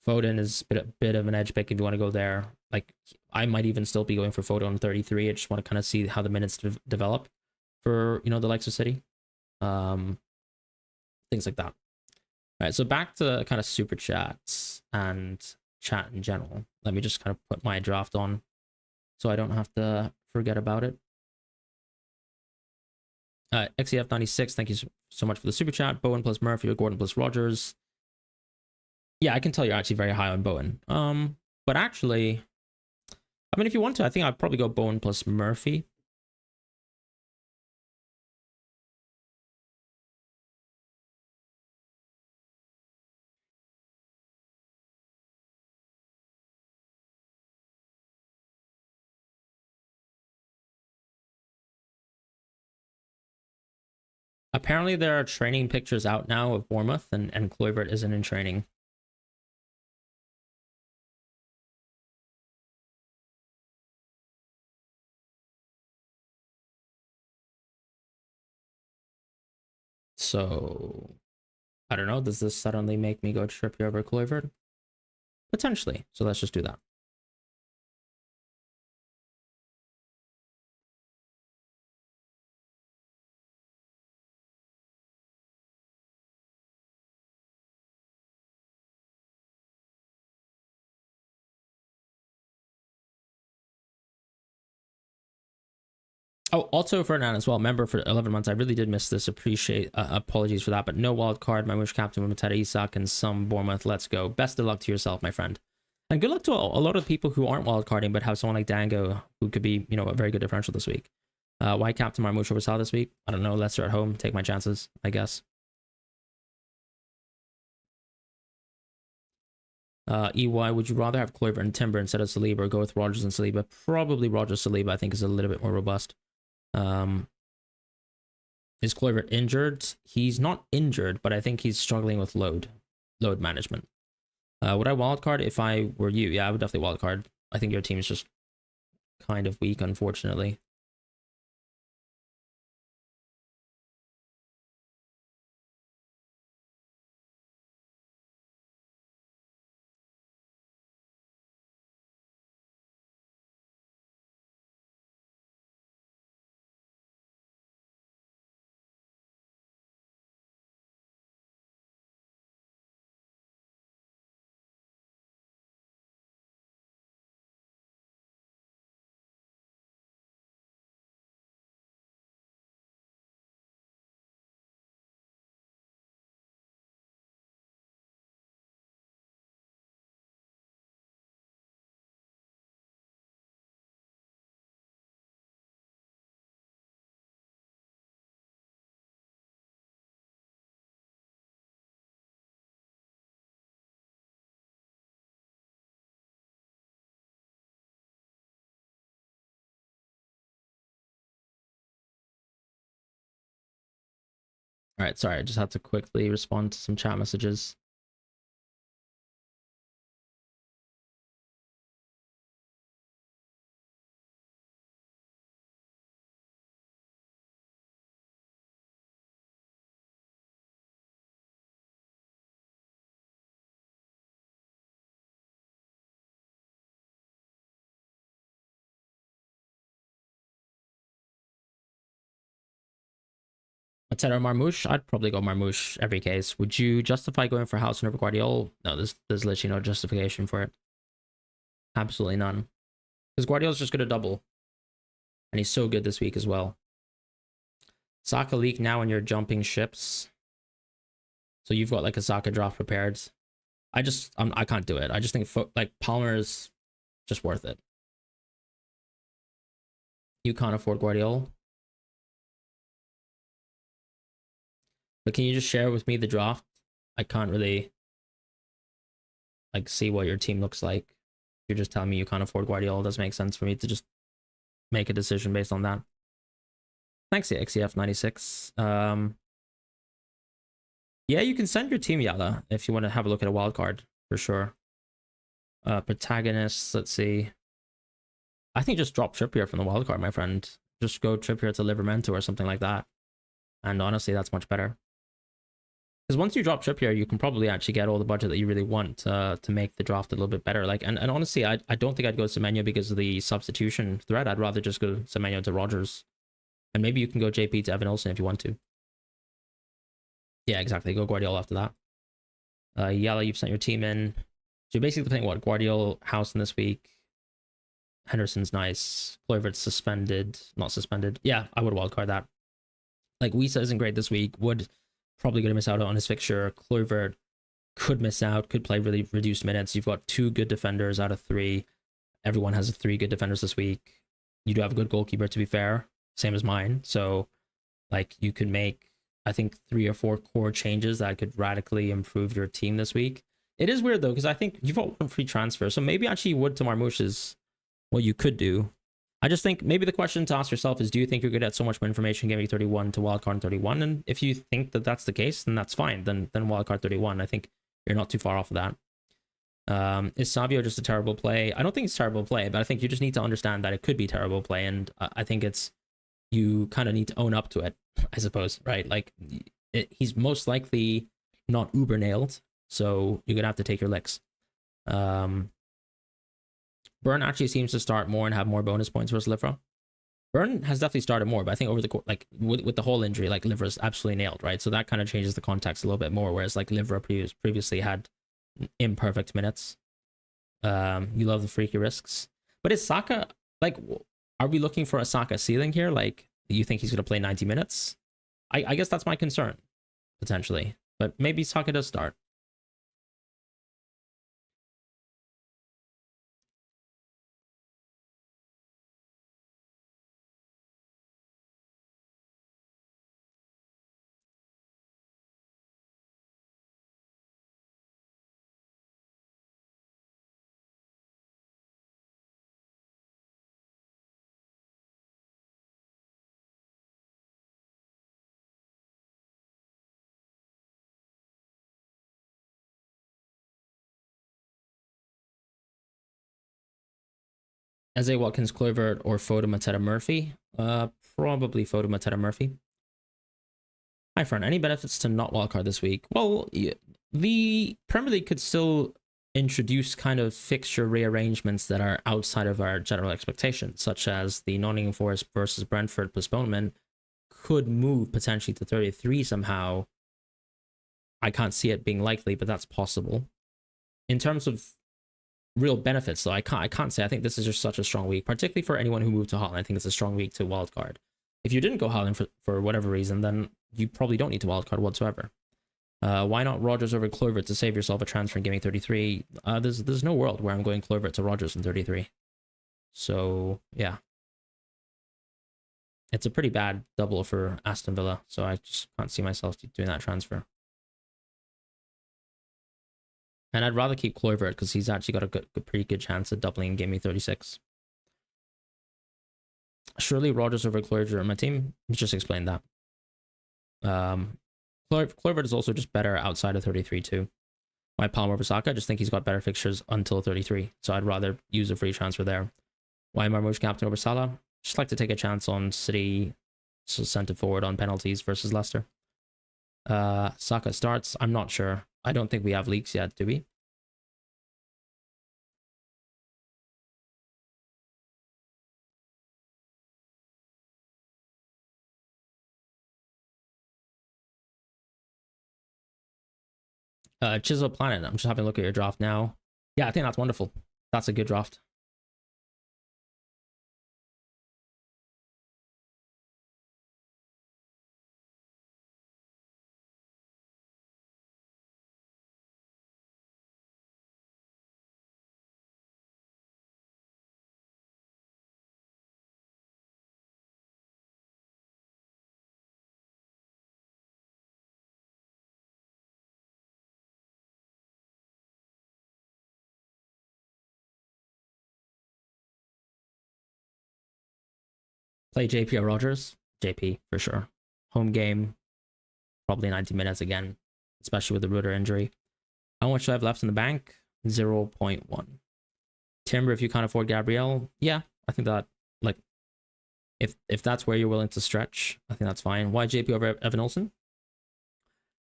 Foden is a bit of an edge pick if you want to go there. Like I might even still be going for Foden on 33. I just want to kind of see how the minutes develop for the likes of City, things like that. All right, so back to kind of super chats and chat in general. Let me just kind of put my draft on so I don't have to forget about it. XEF96, thank you so much for the super chat. Bowen plus Murphy or Gordon plus Rogers. Yeah, I can tell you're actually very high on Bowen. But actually, I mean, if you want to, I think I'd probably go Bowen plus Murphy. Apparently, there are training pictures out now of Bournemouth, and Kluivert isn't in training. So, I don't know. Does this suddenly make me go Trippier over Kluivert? Potentially. So let's just do that. Oh, also Fran as well. Member for 11 months. I really did miss this. Appreciate. Apologies for that. But no wild card. My wish captain with Mateta Isak and some Bournemouth. Let's go. Best of luck to yourself, my friend. And good luck to a lot of people who aren't wild carding but have someone like Dango who could be, a very good differential this week. Why captain Marmoush over Salah this week? I don't know. Leicester at home. Take my chances, I guess. EY, would you rather have Kluivert and Timber instead of Saliba or go with Rogers and Saliba? Probably Rogers Saliba, I think, is a little bit more robust. Is Kluivert injured? He's not injured, but I think he's struggling with load management. Would I wildcard if I were you? Yeah, I would definitely wildcard. I think your team is just kind of weak, unfortunately. All right, sorry, I just had to quickly respond to some chat messages. Mateta Marmoush, I'd probably go Marmoush every case. Would you justify going for House over Guardiola? No, there's literally no justification for it. Absolutely none. Because Guardiola's just going to double. And he's so good this week as well. Saka leak now and you're jumping ships. So you've got like a Saka draft prepared. I can't do it. I just think like Palmer is just worth it. You can't afford Guardiola. But can you just share with me the draft? I can't really like see what your team looks like. You're just telling me you can't afford Guardiola. It doesn't make sense for me to just make a decision based on that. Thanks, XEF96. Yeah, you can send your team Yala if you want to have a look at a wild card for sure. Protagonists, let's see. I think just drop Trippier from the wild card, my friend. Just go Trippier to Livermento or something like that. And honestly, that's much better. Because once you drop Trippier, you can probably actually get all the budget that you really want to make the draft a little bit better. Like, and honestly, I don't think I'd go Semenyo because of the substitution threat. I'd rather just go Semenyo to Rodgers. And maybe you can go JP to Evan Olsen if you want to. Yeah, exactly. Go Guardiola after that. Yala, you've sent your team in. So you're basically playing what? Guardiola, Howson this week. Henderson's nice. Kluivert's suspended. Not suspended. Yeah, I would wildcard that. Like, Wisa isn't great this week. Would probably going to miss out on his fixture. Kluivert could miss out. Could play really reduced minutes. You've got 2 good defenders out of 3. Everyone has 3 good defenders this week. You do have a good goalkeeper, to be fair. Same as mine. So, like, you could make, I think, 3 or 4 core changes that could radically improve your team this week. It is weird, though, because I think you've got 1 free transfer. So maybe actually Wood to Marmoush is what you could do. I just think maybe the question to ask yourself is, do you think you're going to get so much more information Gameweek 31 to wildcard 31? And if you think that that's the case, then that's fine. Then wildcard 31. I think you're not too far off of that. Is Savio just a terrible play? I don't think it's terrible play, but I think you just need to understand that it could be terrible play. And I think it's, you kind of need to own up to it, I suppose, right? Like, he's most likely not uber nailed, so you're going to have to take your licks. Burn actually seems to start more and have more bonus points versus Livra. Burn has definitely started more, but I think over the course, like with the whole injury, like Livra's absolutely nailed, right? So that kind of changes the context a little bit more, whereas like Livra previously had imperfect minutes. You love the freaky risks. But is Saka, like, are we looking for a Saka ceiling here? Like, do you think he's going to play 90 minutes? I guess that's my concern, potentially. But maybe Saka does start. Eze Watkins, Kluivert, or Foda Mateta Murphy? Probably Foda Mateta Murphy. Hi, Fran. Any benefits to not wildcard this week? Well, the Premier League could still introduce kind of fixture rearrangements that are outside of our general expectations, such as the Nottingham Forest versus Brentford postponement could move potentially to 33 somehow. I can't see it being likely, but that's possible. In terms of real benefits, though, I can't say. I think this is just such a strong week, particularly for anyone who moved to Holland. I think it's a strong week to wildcard. If you didn't go Holland for whatever reason, then you probably don't need to wildcard whatsoever. Why not Rodgers over Kluivert to save yourself a transfer in Gaming 33? There's no world where I'm going Kluivert to Rodgers in 33. So, yeah. It's a pretty bad double for Aston Villa, so I just can't see myself doing that transfer. And I'd rather keep Kluivert because he's actually got a pretty good chance of doubling in Gaming 36. Surely Rodgers over Kluivert on my team. Just explained that. Kluivert is also just better outside of 33 too. My Palmer over Saka, I just think he's got better fixtures until 33. So I'd rather use a free transfer there. Why Marmoush captain over Salah? Just like to take a chance on City centre forward on penalties versus Leicester. Saka starts. I'm not sure. I don't think we have leaks yet, do we? Chisel Planet. I'm just having a look at your draft now. Yeah, I think that's wonderful. That's a good draft. Play JP or Rogers? JP, for sure. Home game, probably 90 minutes again, especially with the Ruder injury. How much do I have left in the bank? 0.1. Timber, if you can't afford Gabriel, yeah, I think that, like, if that's where you're willing to stretch, I think that's fine. Why JP over Evan Olsen?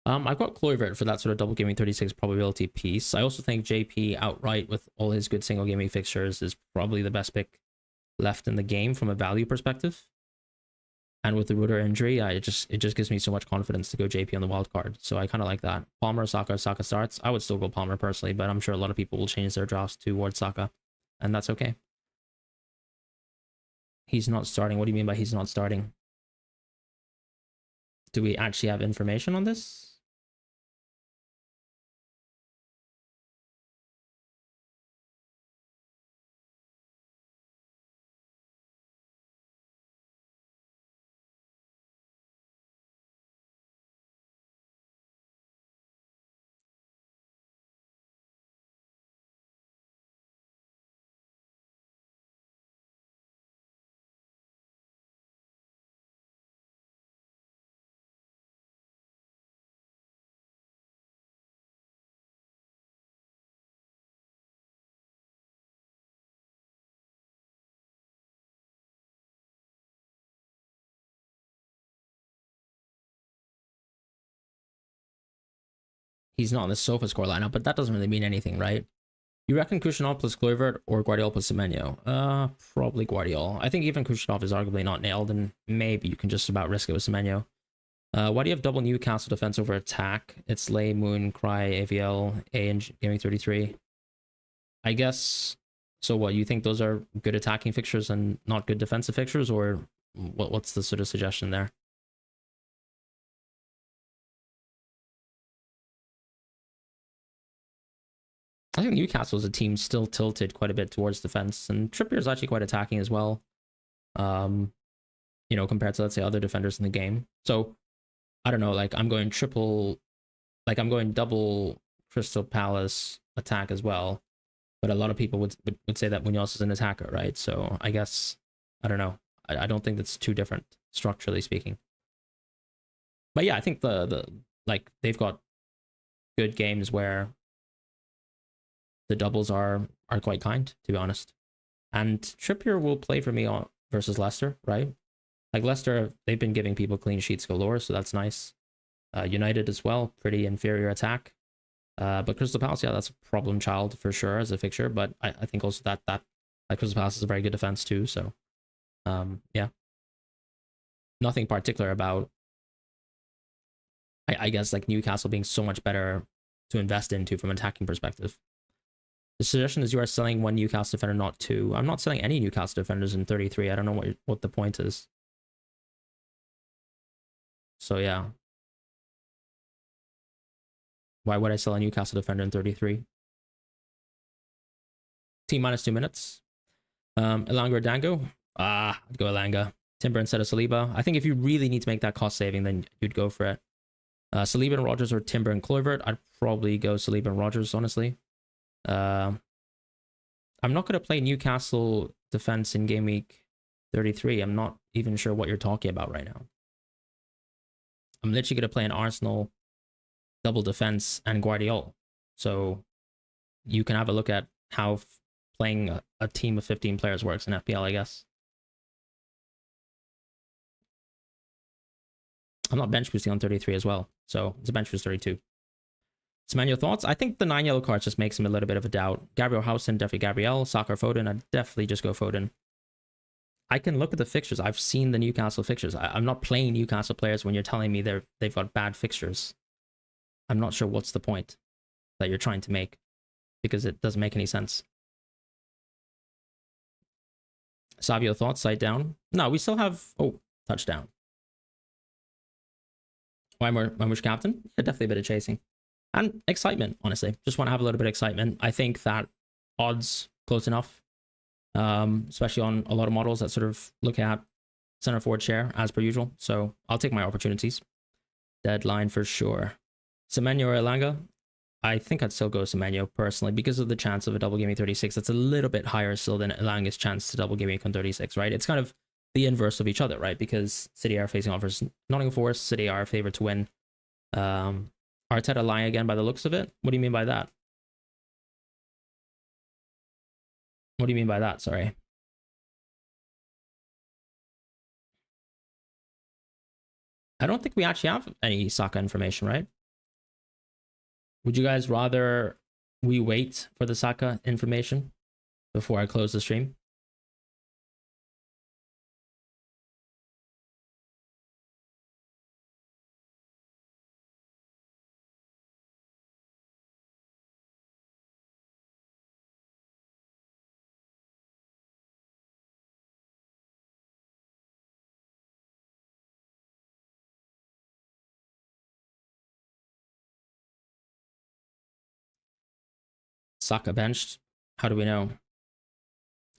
I've got Kluivert for that sort of double gaming 36 probability piece. I also think JP outright with all his good single gaming fixtures is probably the best pick left in the game from a value perspective. And with the Ruder injury, it just gives me so much confidence to go JP on the wild card. So I kind of like that. Palmer, Saka starts. I would still go Palmer personally, but I'm sure a lot of people will change their drafts towards Saka, and that's okay. He's not starting. What do you mean by he's not starting? Do we actually have information on this? He's not in the sofa score lineup, but that doesn't really mean anything, right? You reckon Kushyanov plus Kluivert or Guardiola plus Semenyo? Probably Guardiola. I think even Kushyanov is arguably not nailed, and maybe you can just about risk it with Semenyo. Why do you have double Newcastle defense over attack? It's Lay, Moon, Cry, AVL, A, and Gaming33. I guess. So what, you think those are good attacking fixtures and not good defensive fixtures, or what's the sort of suggestion there? I think Newcastle as a team still tilted quite a bit towards defense, and Trippier is actually quite attacking as well. You know, compared to, let's say, other defenders in the game. So I don't know, like I'm going double Crystal Palace attack as well. But a lot of people would say that Munoz is an attacker, right? So I guess I don't know. I don't think that's too different structurally speaking. But yeah, I think the like they've got good games where the doubles are quite kind, to be honest. And Trippier will play for me on versus Leicester, right? Like Leicester, they've been giving people clean sheets galore, so that's nice. United as well, pretty inferior attack. But Crystal Palace, yeah, that's a problem child for sure as a fixture. But I think also that Crystal Palace is a very good defense too. So, yeah, nothing particular about. I guess like Newcastle being so much better to invest into from an attacking perspective. The suggestion is you are selling one Newcastle defender, not two. I'm not selling any Newcastle defenders in 33. I don't know what the point is. So yeah, why would I sell a Newcastle defender in 33? Team minus 2 minutes. Elanga or Dango? I'd go Elanga. Timber instead of Saliba. I think if you really need to make that cost saving, then you'd go for it. Saliba and Rogers or Timber and Kluivert. I'd probably go Saliba and Rogers, honestly. I'm not going to play Newcastle defense in game week 33. I'm not even sure what you're talking about right now. I'm literally going to play an Arsenal double defense and Guardiola. So you can have a look at how playing a team of 15 players works in FPL, I guess. I'm not bench boosting on 33 as well, so it's a bench boost 32. Semenyo thoughts? I think the 9 yellow cards just makes him a little bit of a doubt. Gabriel Housen, definitely Gabriel. Saka or Foden, I'd definitely just go Foden. I can look at the fixtures. I've seen the Newcastle fixtures. I'm not playing Newcastle players when you're telling me they've got bad fixtures. I'm not sure what's the point that you're trying to make, because it doesn't make any sense. Savio thoughts, side down. No, we still have, touchdown. Why much captain? Yeah, definitely a bit of chasing. And excitement, honestly. Just want to have a little bit of excitement. I think that odds close enough, especially on a lot of models that sort of look at center forward share as per usual. So I'll take my opportunities. Deadline for sure. Semenyo or Elanga? I think I'd still go Semenyo personally because of the chance of a double gaming 36. That's a little bit higher still than Elanga's chance to double gaming on 36, right? It's kind of the inverse of each other, right? Because City are facing off versus Nottingham Forest. City are favored to win. Arteta lying again by the looks of it. What do you mean by that? What do you mean by that? Sorry. I don't think we actually have any Saka information, right? Would you guys rather we wait for the Saka information before I close the stream? Saka benched. How do we know?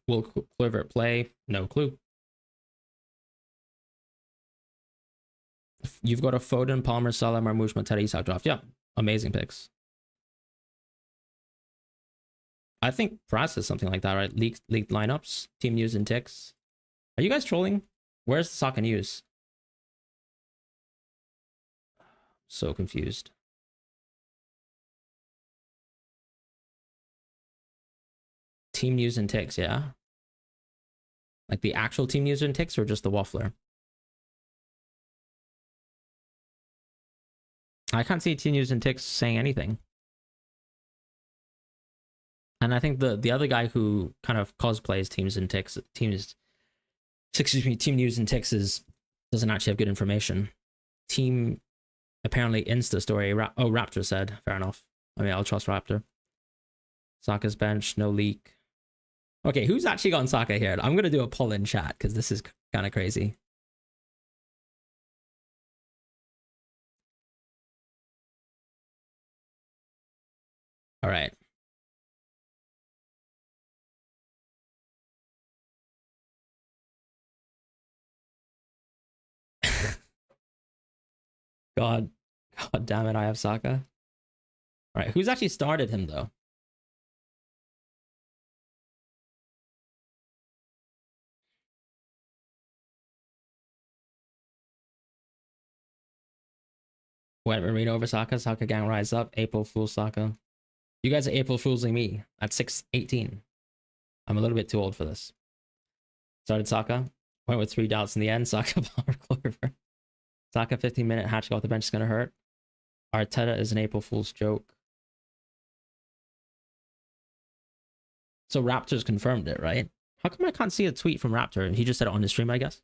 Will Kluivert play? No clue. You've got a Foden, Palmer, Salah, Marmoush, Mateta, Isak draft. Yeah, amazing picks. I think Press is something like that, right? Leaked lineups, team news and ticks. Are you guys trolling? Where's the Saka news? So confused. Team news and ticks, yeah. Like the actual team news and ticks, or just the waffler? I can't see team news and ticks saying anything. And I think the other guy who kind of cosplays teams and ticks, team news and ticks doesn't actually have good information. Team apparently Insta story. Oh, Raptor said. Fair enough. I mean, I'll trust Raptor. Saka's bench, no leak. Okay, who's actually got Saka here? I'm gonna do a poll in chat because this is kind of crazy. All right. God damn it, I have Saka. All right, who's actually started him though? Went Marino over Saka. Saka gang rise up. April Fool Saka. You guys are April Foolsing me at 6:18. I'm a little bit too old for this. Started Saka. Went with 3 doubts in the end. Saka power Clover. Saka 15-minute hatch off the bench is gonna hurt. Arteta is an April Fool's joke. So Raptors confirmed it, right? How come I can't see a tweet from Raptor? He just said it on his stream, I guess.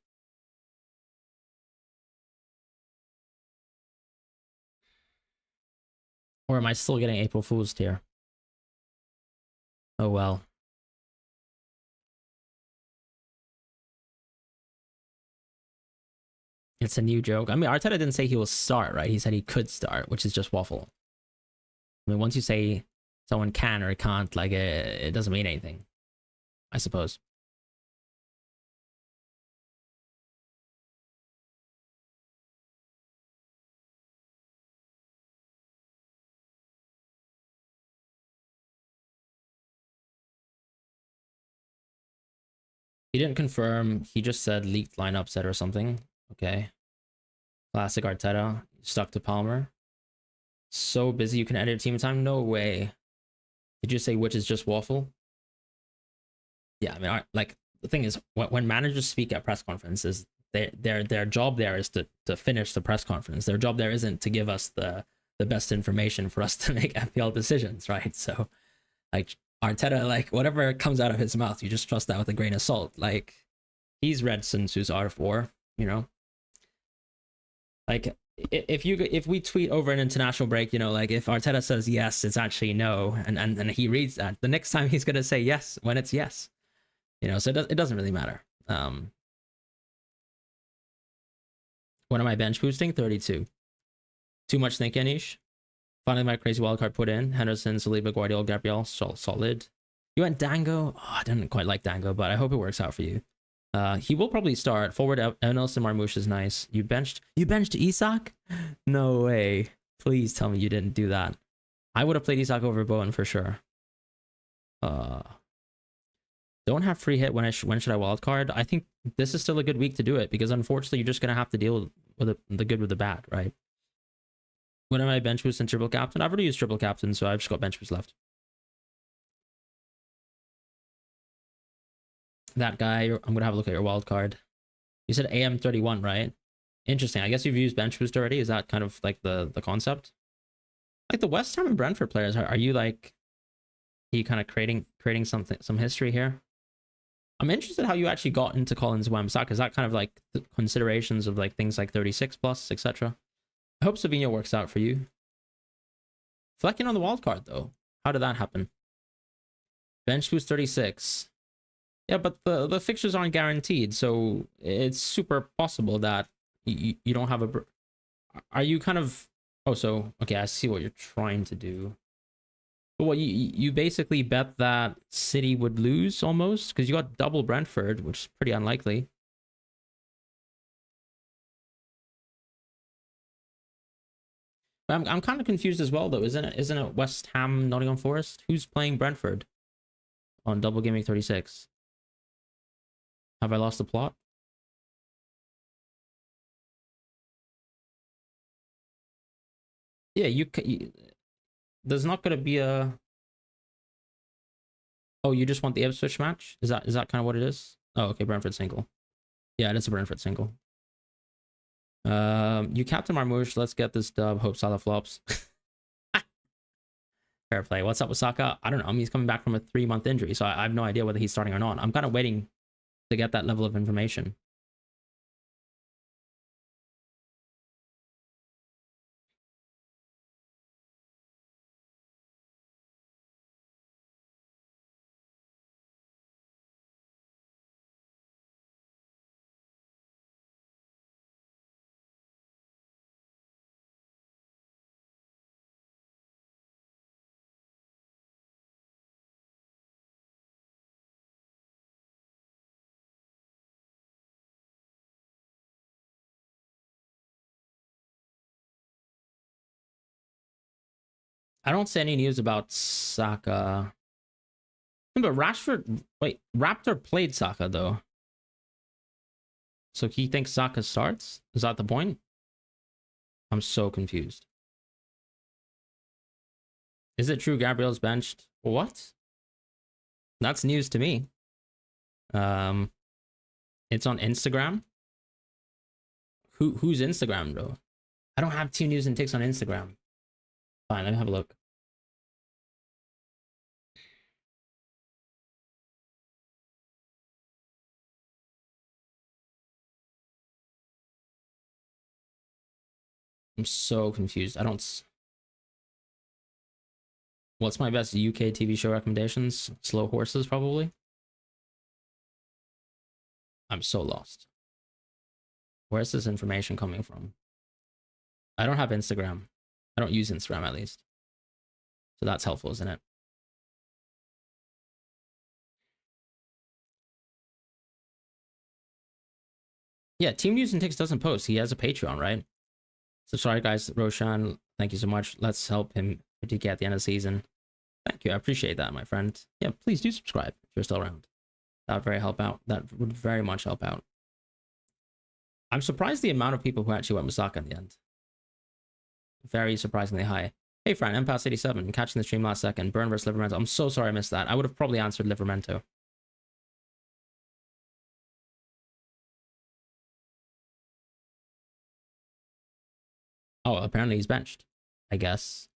Or am I still getting April Fool's here? Oh well. It's a new joke. I mean, Arteta didn't say he will start, right? He said he could start, which is just waffle. I mean, once you say someone can or can't, like, it doesn't mean anything, I suppose. He didn't confirm. He just said leaked lineup set or something. Okay. Classic Arteta. Stuck to Palmer. So busy you can edit team time? No way. Did you say which is just waffle? Yeah, I mean, like, the thing is, when managers speak at press conferences, their job there is to finish the press conference. Their job there isn't to give us the best information for us to make FPL decisions, right? So, like, Arteta, like, whatever comes out of his mouth, you just trust that with a grain of salt. Like, he's read Sun Tzu's Art of War, you know? Like, if we tweet over an international break, you know, like, if Arteta says yes, it's actually no, and he reads that, the next time he's gonna say yes when it's yes. You know, so it doesn't really matter. What am I bench boosting? 32. Too much think, Anish. Finally, my crazy wildcard put in. Henderson, Saliba, Guardiola, Gabriel, solid. You went Dango? Oh, I didn't quite like Dango, but I hope it works out for you. He will probably start. Forward, Nelson Marmoush is nice. You benched Isak? No way. Please tell me you didn't do that. I would have played Isak over Bowen for sure. Don't have free hit when should I wildcard? I think this is still a good week to do it because unfortunately you're just gonna have to deal with the good with the bad, right? When am I bench boost and triple captain? I've already used triple captain, so I've just got bench boost left. That guy, I'm gonna have a look at your wildcard. You said AM31, right? Interesting. I guess you've used bench boost already. Is that kind of like the concept? Like the West Ham and Brentford players, are you like, are you kind of creating some history here? I'm interested how you actually got into Collins Wan-Bissaka. Is that kind of like the considerations of like things like 36 plus, etc.? I hope Savinho works out for you. Flecking on the wild card though. How did that happen? Bench boost 36. Yeah, but the fixtures aren't guaranteed, so it's super possible that you don't have a. Are you kind of? Oh, so okay, I see what you're trying to do. But what you basically bet that City would lose almost because you got double Brentford, which is pretty unlikely. But I'm kind of confused as well though. Isn't it West Ham, Nottingham Forest? Who's playing Brentford on double Gameweek 36? Have I lost the plot? Yeah, there's not going to be a. Oh, you just want the Ipswich match? Is that kind of what it is? Oh, okay, Brentford single. Yeah, it is a Brentford single. You captain Marmouche. Let's get this dub. Hope Salah flops. Fair play. What's up with Saka? I don't know. I mean, he's coming back from a 3-month injury, so I have no idea whether he's starting or not. I'm kind of waiting to get that level of information. I don't see any news about Saka. But Rashford, wait, Raptor played Saka though. So he thinks Saka starts? Is that the point? I'm so confused. Is it true Gabriel's benched? What? That's news to me. Um, it's on Instagram. Who's Instagram though? I don't have team news and ticks on Instagram. Fine, let me have a look. I'm so confused. I don't. What's my best UK TV show recommendations? Slow Horses, probably. I'm so lost. Where's this information coming from? I don't have Instagram. I don't use Instagram at least. So that's helpful, isn't it? Yeah, Team News and Ticks doesn't post. He has a Patreon, right? So sorry, guys. Roshan, thank you so much. Let's help him particularly at the end of the season. Thank you. I appreciate that, my friend. Yeah, please do subscribe if you're still around. That would very help out. That would very much help out. I'm surprised the amount of people who actually went with Saka in the end. Very surprisingly high. Hey, Fran, Empass 87, catching the stream last second. Burn versus Livermento. I'm so sorry I missed that. I would have probably answered Livermento. Oh, apparently he's benched, I guess.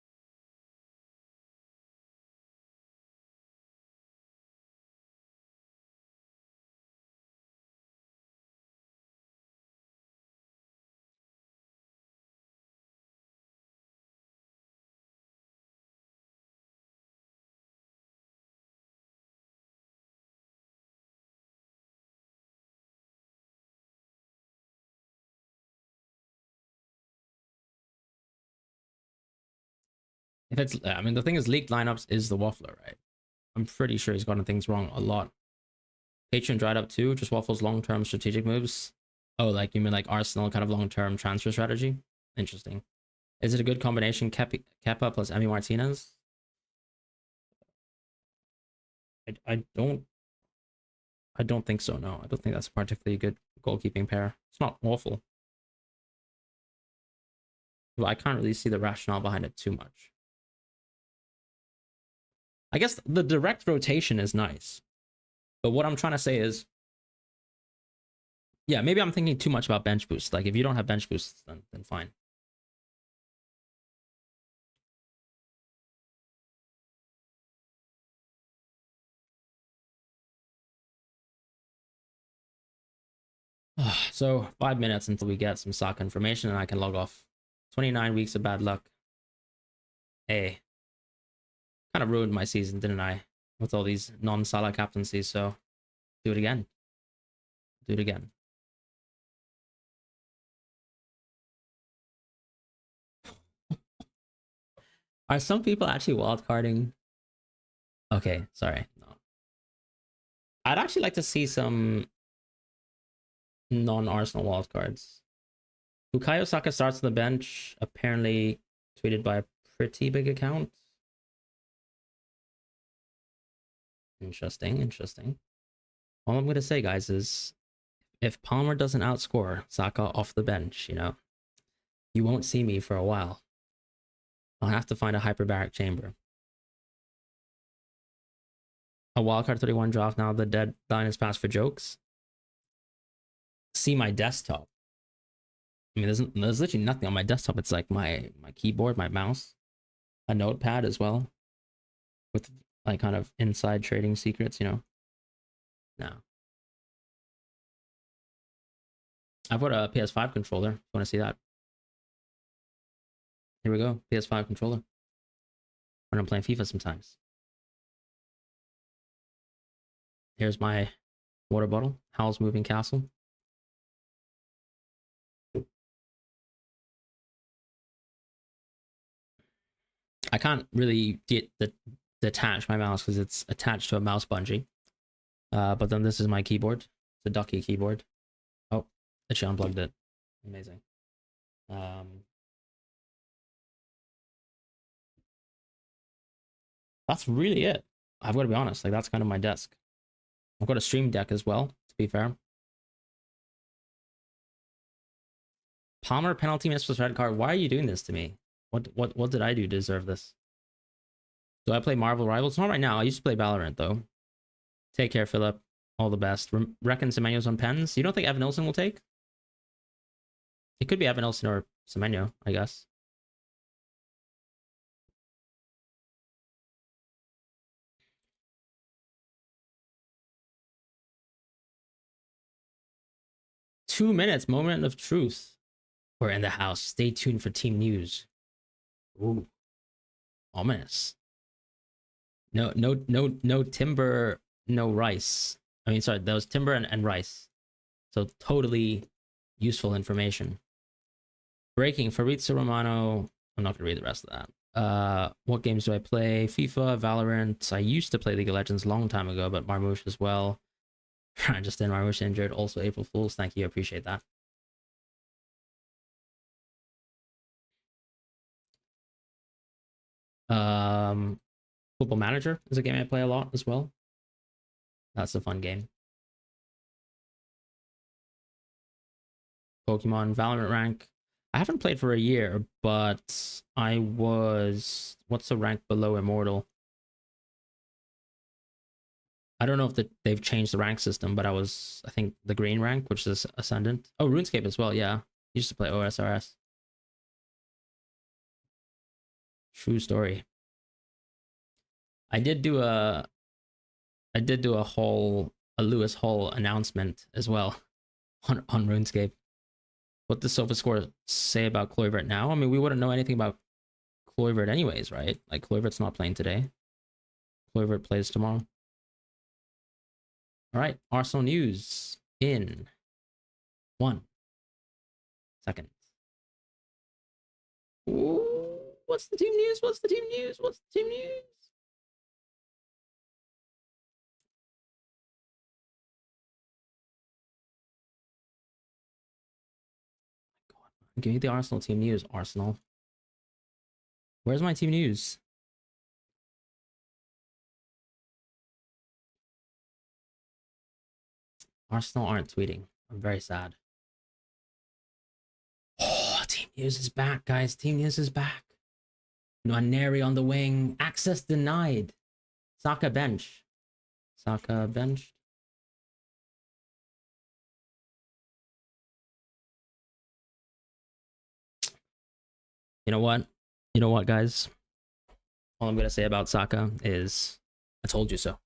If it's, I mean, the thing is, leaked lineups is the waffler, right? I'm pretty sure he's gotten things wrong a lot. Patreon dried up too, just waffles long-term strategic moves. Oh, like you mean like Arsenal kind of long-term transfer strategy? Interesting. Is it a good combination, Kepa plus Emi Martinez? I don't think so, no. I don't think that's a particularly good goalkeeping pair. It's not awful. But I can't really see the rationale behind it too much. I guess the direct rotation is nice. But what I'm trying to say is, yeah, maybe I'm thinking too much about bench boosts. Like if you don't have bench boosts, then fine. So 5 minutes until we get some Saka information and I can log off. 29 weeks of bad luck. Hey, kind of ruined my season, didn't I? With all these non-Salah captaincies, so do it again. Do it again. Are some people actually wildcarding? Okay, sorry. No. I'd actually like to see some non-Arsenal wildcards. Bukayo Saka starts on the bench, apparently tweeted by a pretty big account. Interesting, interesting. All I'm going to say, guys, is if Palmer doesn't outscore Saka off the bench, you know, you won't see me for a while. I'll have to find a hyperbaric chamber. A wildcard 31 draft now. The deadline is passed for jokes. See my desktop. I mean, there's literally nothing on my desktop. It's like my keyboard, my mouse, a notepad as well, with like kind of inside trading secrets, you know. No. I've got a PS5 controller. If you want to see that? Here we go. PS5 controller. When I'm playing FIFA sometimes. Here's my water bottle. Howl's Moving Castle. I can't really detach my mouse because it's attached to a mouse bungee. But then this is my keyboard. It's a Ducky keyboard. Oh, actually unplugged it. Amazing. That's really it. I've got to be honest. Like, that's kind of my desk. I've got a stream deck as well, to be fair. Palmer penalty miss plus red card. Why are you doing this to me? What did I do to deserve this? Do I play Marvel Rivals? Not right now. I used to play Valorant though. Take care, Philip. All the best. Reckon Semenyo's on pens. You don't think Evan Nilsson will take? It could be Evan Nilsson or Semenyo, I guess. Two minutes, moment of truth. We're in the house. Stay tuned for team news. Ooh, ominous. No Timber, no Rice. I mean, sorry, that was Timber and Rice. So totally useful information. Breaking Fabrizio Romano. I'm not gonna read the rest of that. What games do I play? FIFA, Valorant. I used to play League of Legends a long time ago, but Marmouche as well. Just in Marmouche injured. Also April Fools. Thank you. I appreciate that. Football Manager is a game I play a lot as well. That's a fun game. Pokemon Valorant rank. I haven't played for a year, but I was... What's the rank below Immortal? I don't know if they've changed the rank system, but I was, I think, the green rank, which is Ascendant. Oh, RuneScape as well, yeah. Used to play OSRS. True story. I did do a Lewis Hall announcement as well on RuneScape. What does SofaScore say about Kluivert now? I mean, we wouldn't know anything about Kluivert anyways, right? Like, Kluivert's not playing today. Kluivert plays tomorrow. All right, Arsenal news in 1 second. Ooh, what's the team news? What's the team news? What's the team news? Give me the Arsenal team news, Arsenal. Where's my team news? Arsenal aren't tweeting. I'm very sad. Oh, team news is back, guys. Team news is back. Nwaneri on the wing. Access denied. Saka bench. Saka benched. You know what? You know what, guys? All I'm going to say about Saka is I told you so.